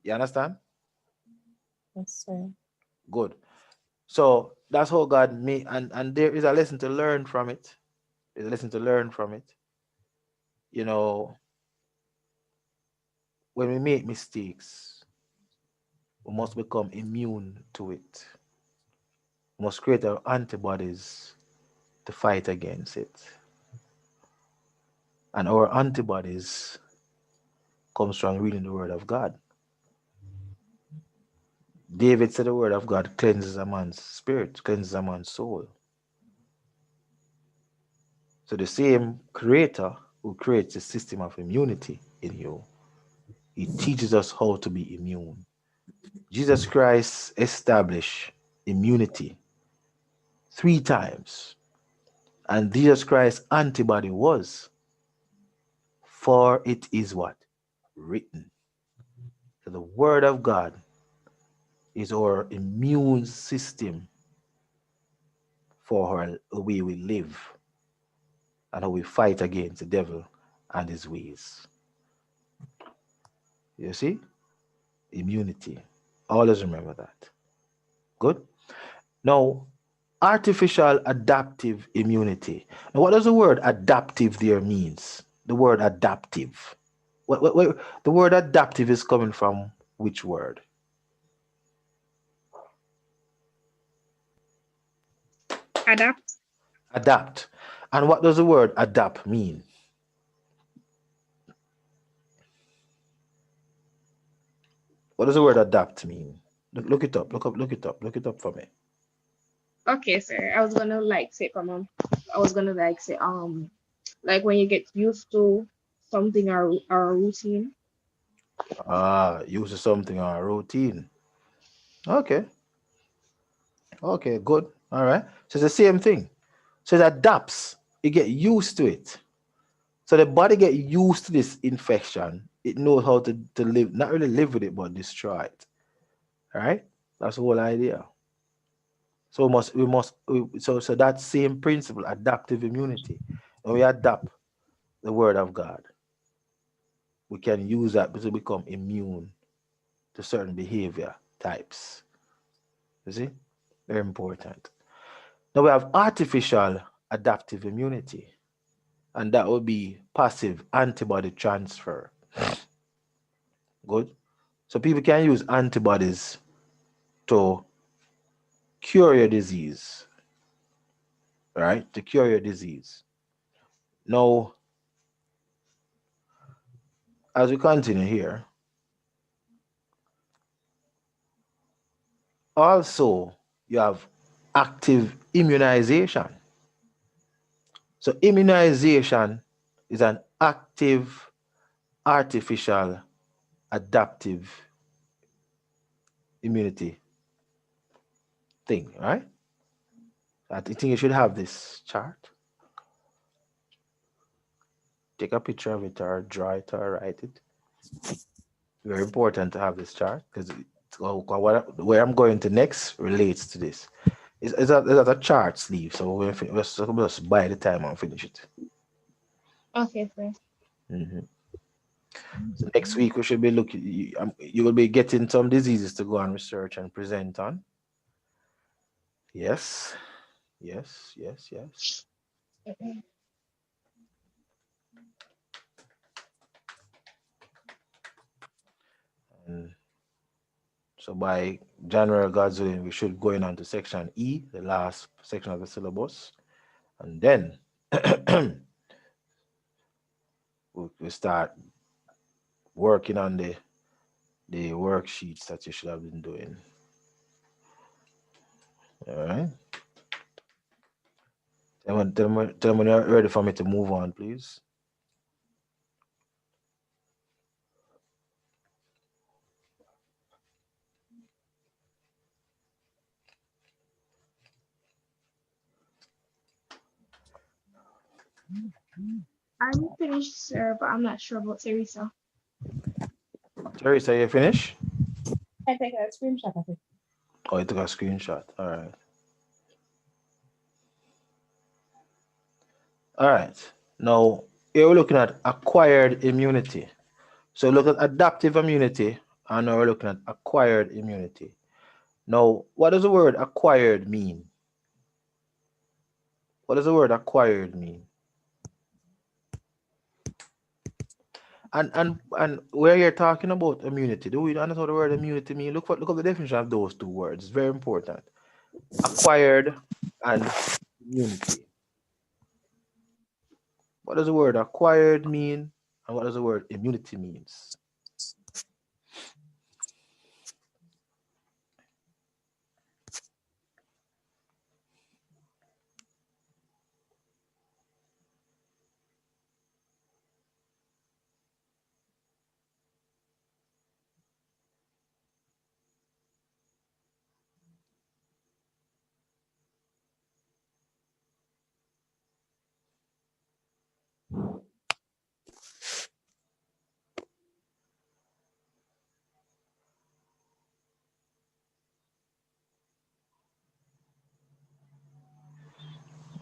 You understand? Yes, sir. Good. So that's how God made, and there is a lesson to learn from it. There's a lesson to learn from it. You know, when we make mistakes, we must become immune to it. We must create our antibodies to fight against it. And our antibodies comes from reading the word of God. David said the word of God cleanses a man's spirit, cleanses a man's soul. So the same creator who creates a system of immunity in you, he teaches us how to be immune. Jesus Christ established immunity 3 times. And Jesus Christ's antibody was, for it is what? Written. So the word of God is our immune system for the way we live and how we fight against the devil and his ways. You see? Immunity. Always remember that. Good? Now, artificial adaptive immunity. Now, what does the word adaptive there means? The word adaptive. The word adaptive is coming from which word? Adapt. Adapt. And what does the word adapt mean? What does the word adapt mean? Look it up. Look it up. Look it up for me. Okay, sir. I was gonna like say like when you get used to something or a routine. Use something or a routine. Okay. Okay, good. All right. So it's the same thing. So it adapts. You get used to it. So the body get used to this infection. It knows how to live, not really live with it, but destroy it. All right? That's the whole idea. So so that same principle, adaptive immunity. When we adapt the word of God, we can use that to become immune to certain behavior types. You see? Very important. Now we have artificial adaptive immunity, and that would be passive antibody transfer. Good. So people can use antibodies to cure your disease, right? To cure your disease. Now, as we continue here, Also, you have active immunization. So immunization is an active, artificial, adaptive immunity thing, right? I think you should have this chart. Take a picture of it or draw it or write it. Very important to have this chart because where I'm going to next relates to this. It's a chart sleeve, so we'll just by the time I finish it. Okay, sir. So next week we should be looking. You will be getting some diseases to go and research and present on. Yes, yes, yes, yes. And so by January, God's willing, we should go in on to section E, the last section of the syllabus, and then we start working on the worksheets that you should have been doing. All right. Tell me when you're ready for me to move on, please. I'm finished, sir, but I'm not sure about Teresa. Teresa, you finish? I take a screenshot of it. Oh, you took a screenshot. All right. All right. Now, here we're looking at acquired immunity. So look at adaptive immunity, and now we're looking at acquired immunity. Now, what does the word acquired mean? What does the word acquired mean? And where you're talking about immunity, do we understand what the word immunity mean? Look up the definition of those two words. It's very important. Acquired and immunity. What does the word acquired mean? And what does the word immunity means?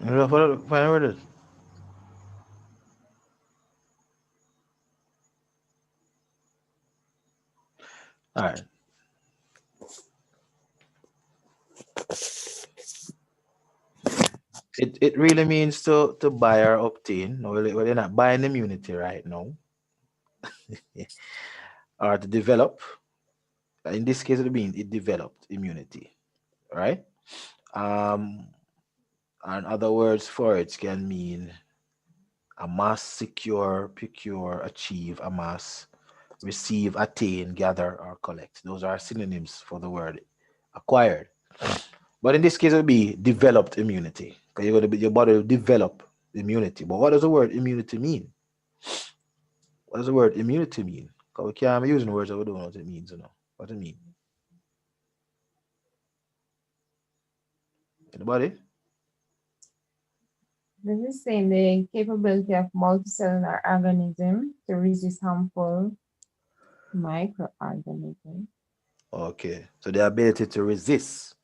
Find where it is. All right. It really means to buy or obtain. No, well, you're not buying immunity right now. Or to develop. In this case, it means it developed immunity, right? And other words for it can mean amass, secure, procure, achieve, amass, receive, attain, gather, or collect. Those are synonyms for the word acquired. But in this case, it would be developed immunity. Because your body will develop immunity. But what does the word immunity mean? What does the word immunity mean? Because we can't be using words that we don't know what it means, What it mean? Anybody? This is saying the capability of multicellular organism to resist harmful microorganisms. Okay. So the ability to resist.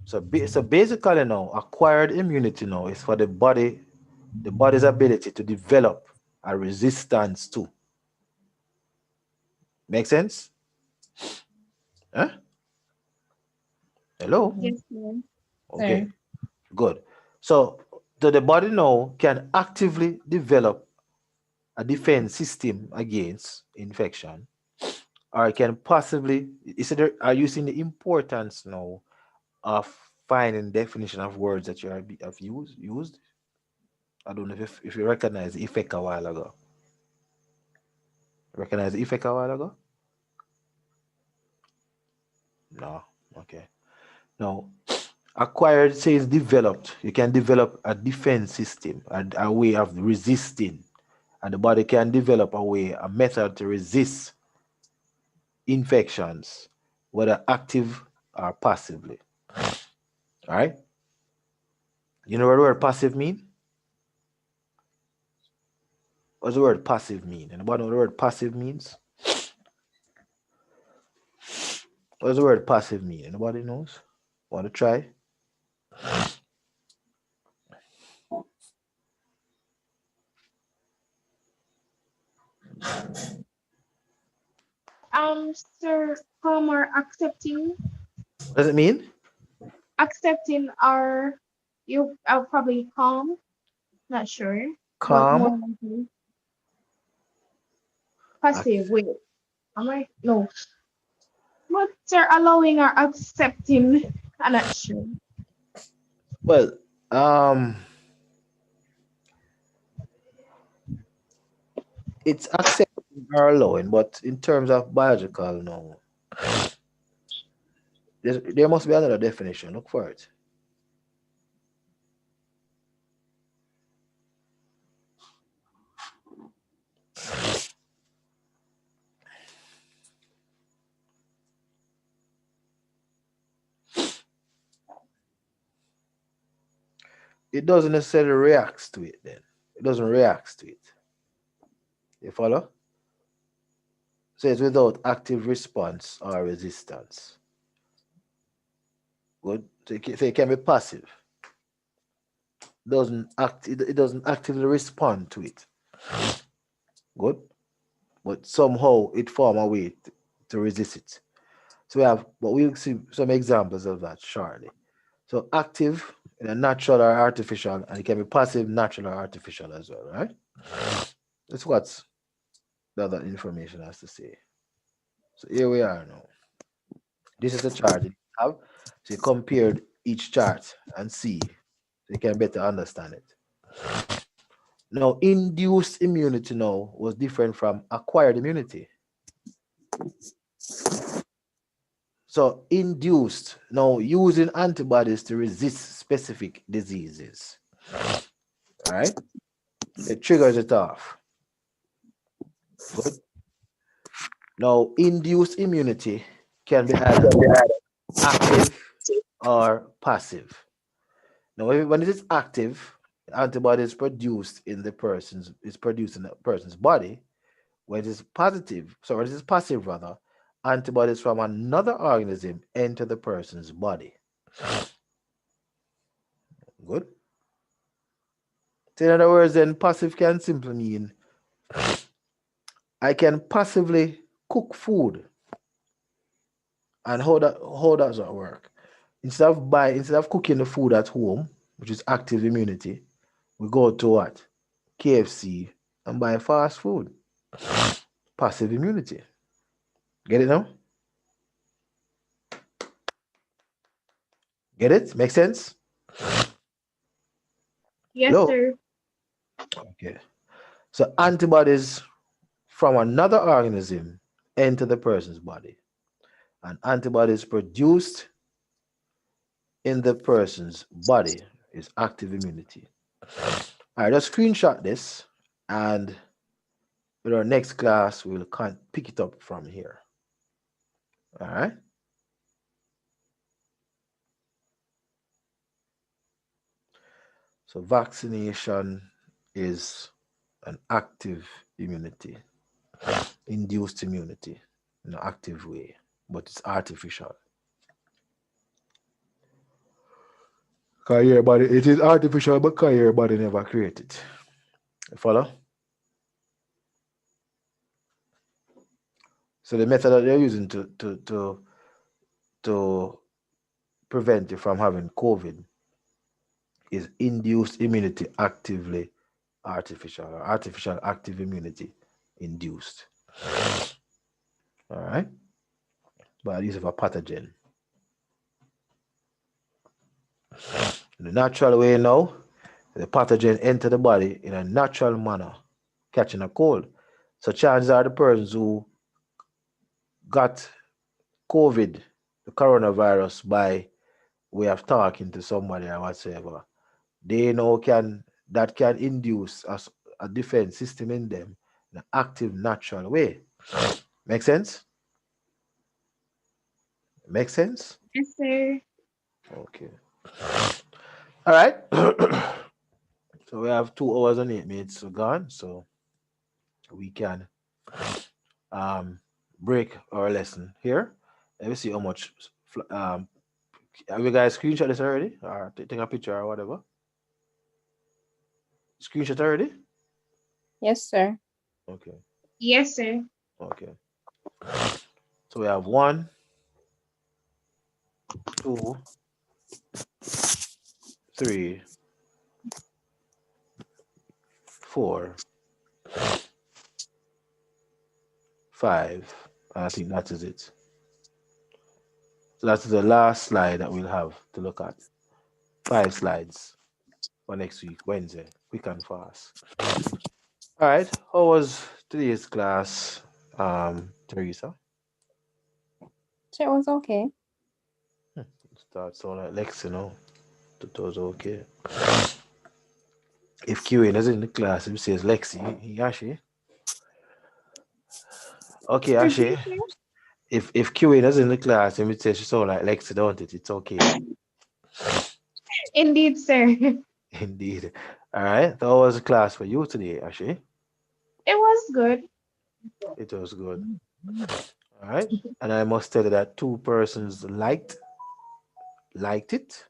So basically now, acquired immunity now is for the body's ability to develop a resistance to. Make sense? Huh? Hello? Yes, ma'am. Okay, Sir. good. So the body now can actively develop a defense system against infection, or it can possibly, are you seeing the importance now of finding definition of words that you have used? I don't know if you recognize the effect a while ago. Recognize the effect a while ago? No. Okay. Now, acquired says developed. You can develop a defense system, a way of resisting, and the body can develop a method to resist infections, whether active or passively. All right. You know what the word passive mean? What does the word passive mean? Anybody know what the word passive means? What does the word passive mean? Anybody knows? Want to try? Sir, calm or accepting, What does it mean? accepting or you are probably calm, not sure, but more Calm. likely passive. Wait, am I? No, but sir, allowing or accepting, I'm not sure. Well, um, it's accepting or allowing, but in terms of biological, no. There must be another definition. Look for it. It doesn't necessarily react to it then. It doesn't react to it. You follow? So it's without active response or resistance. Good. So it can be passive. It doesn't actively respond to it. Good. But somehow it form a way to resist it. So we'll see some examples of that shortly. So active in a natural or artificial, and it can be passive, natural or artificial as well, right? That's what the other information has to say. So here we are now. This is the chart you have. So you compared each chart and see, so you can better understand it. Now, induced immunity now was different from acquired immunity. So induced, now using antibodies to resist specific diseases. All right? It triggers it off. Good. Now, induced immunity can be either active or passive. Now, when it is active, antibody is produced in the person's body. When it is when it is passive rather, antibodies from another organism enter the person's body. Good. So in other words, then passive can simply mean I can passively cook food. And how does that work? Instead of cooking the food at home, which is active immunity, we go to what? C.X.C and buy fast food. Passive immunity. Get it now? Get it? Make sense? Yes, Hello? sir. Okay. So antibodies from another organism enter the person's body. And antibodies produced in the person's body is active immunity. All right, just screenshot this, and with our next class, we'll pick it up from here. All right. So vaccination is an active immunity, induced immunity in an active way, but it's artificial. It is artificial, but your body never created it. You follow? So the method that they're using to prevent you from having COVID is induced immunity actively artificial, or artificial active immunity induced. All right? By the use of a pathogen. In the natural way now, the pathogen enter the body in a natural manner, catching a cold. So chances are the persons who got COVID, the coronavirus by way of talking to somebody or whatsoever, they know can induce a defense system in them in an active, natural way. Make sense? Make sense? Yes, sir. Okay. All right. So we have 2 hours and 8 minutes gone, so we can break our lesson here. Let me see how much. Have you guys screenshot this already, or take a picture or whatever? Screenshot already? Yes, sir. Okay. Yes, sir. Okay. So we have 1, 2, 3, 4, 5. I think that is it. So that's the last slide that we'll have to look at. 5 slides for next week, Wednesday. Quick and fast. All right. How was today's class, Teresa? So it was okay. Start sound like Lex, you know. It was okay. If QA is in the class, if it says Lexi, Yashi. Okay, Yashi. If QA is in the class and it says she sound like Lexi, don't it? It's okay. Indeed, sir. Indeed. All right. So how was the class for you today, Ashi? It was good. It was good. All right. And I must tell you that 2 persons liked it.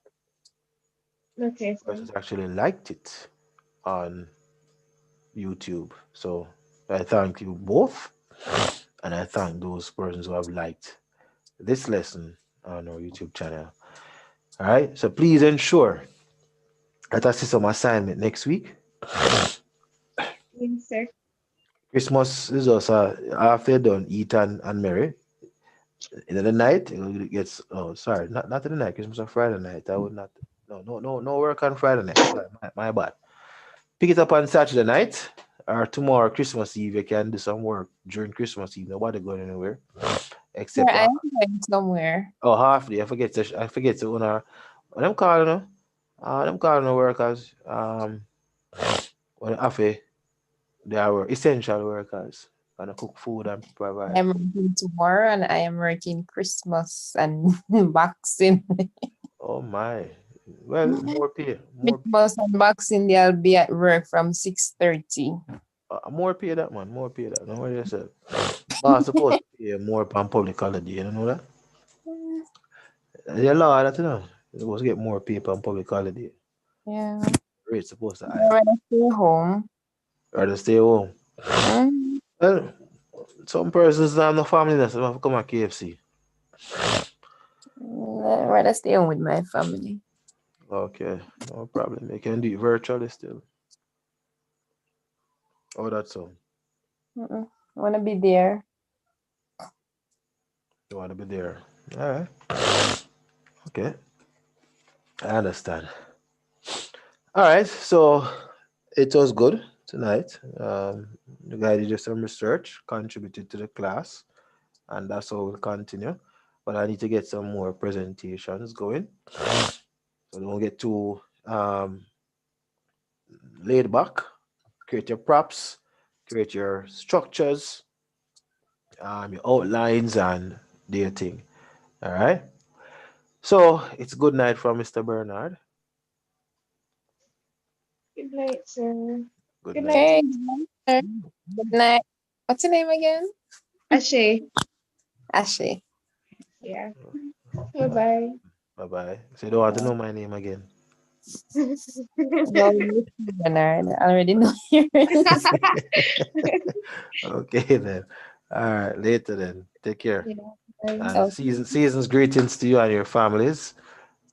Okay, sir. Persons actually liked it on YouTube. So I thank you both. And I thank those persons who have liked this lesson on our YouTube channel. All right. So please ensure that I see some assignment next week. Yes, sir. Christmas is also after you're done, eat and merry. In the night, it gets sorry, not in the night. Christmas on Friday night. I would not no work on Friday night. Sorry, my bad. Pick it up on Saturday night or tomorrow, Christmas Eve. You can do some work during Christmas Eve. Nobody going anywhere Sir, except I am going somewhere. half day. I forget to when I'm calling them calling the workers when half a they are essential workers gonna cook food and provide. I'm working tomorrow and I am working Christmas and Boxing. Oh my. Well, more pay. Christmas and Boxing Day, I'll be at work from 6:30. More pay that man. More pay that. Don't worry yourself. Boss supposed to pay more on public holiday. You know that? The law that you know. You're supposed to get more pay on public holiday. Yeah. Rate supposed to I'd higher. rather stay home. Rather stay home. Well, some persons don't have no family that so they have to come at KFC. I'd rather stay home with my family. Okay, no problem. You can do it virtually still. Oh, that's all. I want to be there. You want to be there. All right. Okay. I understand. All right. So it was good tonight. The guy did just some research, contributed to the class, and that's how we'll continue. But I need to get some more presentations going. So don't get too laid back. Create your props, create your structures, your outlines, and do your thing. All right. So it's good night from Mr. Bernard. Good night, sir. Good Good night. night, Hey, sir. Good night. What's your name again? Ashay. Ashley. Yeah. Bye-bye. Bye bye. So you don't want to know my name again. No, Bernard. I already know your name. Okay then. All right. Later then. Take care. Yeah, bye. And Okay. season's greetings to you and your families.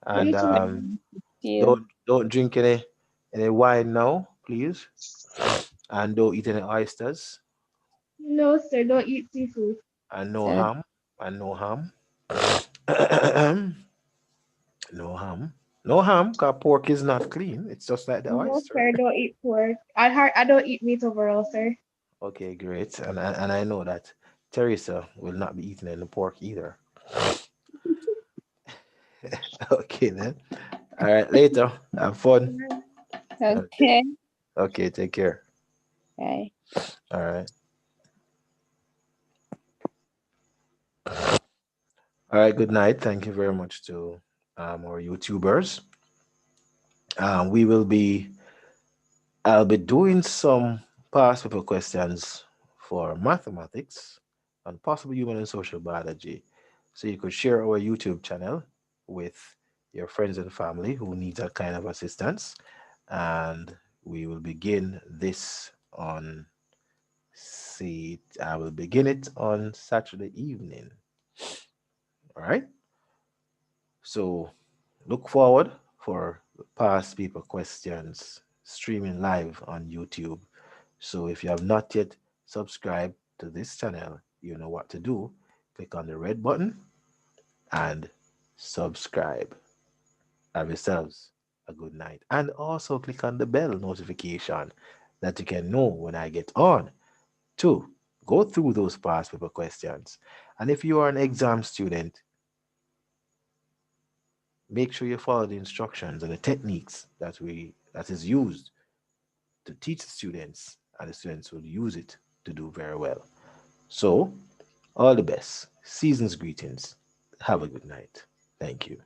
And You too. You. don't drink any wine now, please. And don't eat any oysters. No, sir, don't eat seafood. And no Uh, ham. And no ham. No ham. No ham, because pork is not clean. It's just like the No, oyster. sir, don't eat pork. I don't eat meat overall, sir. Okay, great. And I know that Teresa will not be eating any pork either. Okay then. All right, later. Have fun. Okay. Okay. Okay, take care. Bye. All right. All right, good night. Thank you very much to our YouTubers. We will be I'll be doing some past paper questions for mathematics and possibly human and social biology. So you could share our YouTube channel with your friends and family who need that kind of assistance. And we will begin this on see I will begin it on Saturday evening. All right. So look forward for past paper questions streaming live on YouTube. So if you have not yet subscribed to this channel, you know what to do. Click on the red button and subscribe. Have yourselves a good night. And also click on the bell notification that you can know when I get on to go through those past paper questions. And if you are an exam student, make sure you follow the instructions and the techniques that is used to teach the students, and the students will use it to do very well. So, all the best. Season's greetings. Have a good night. Thank you.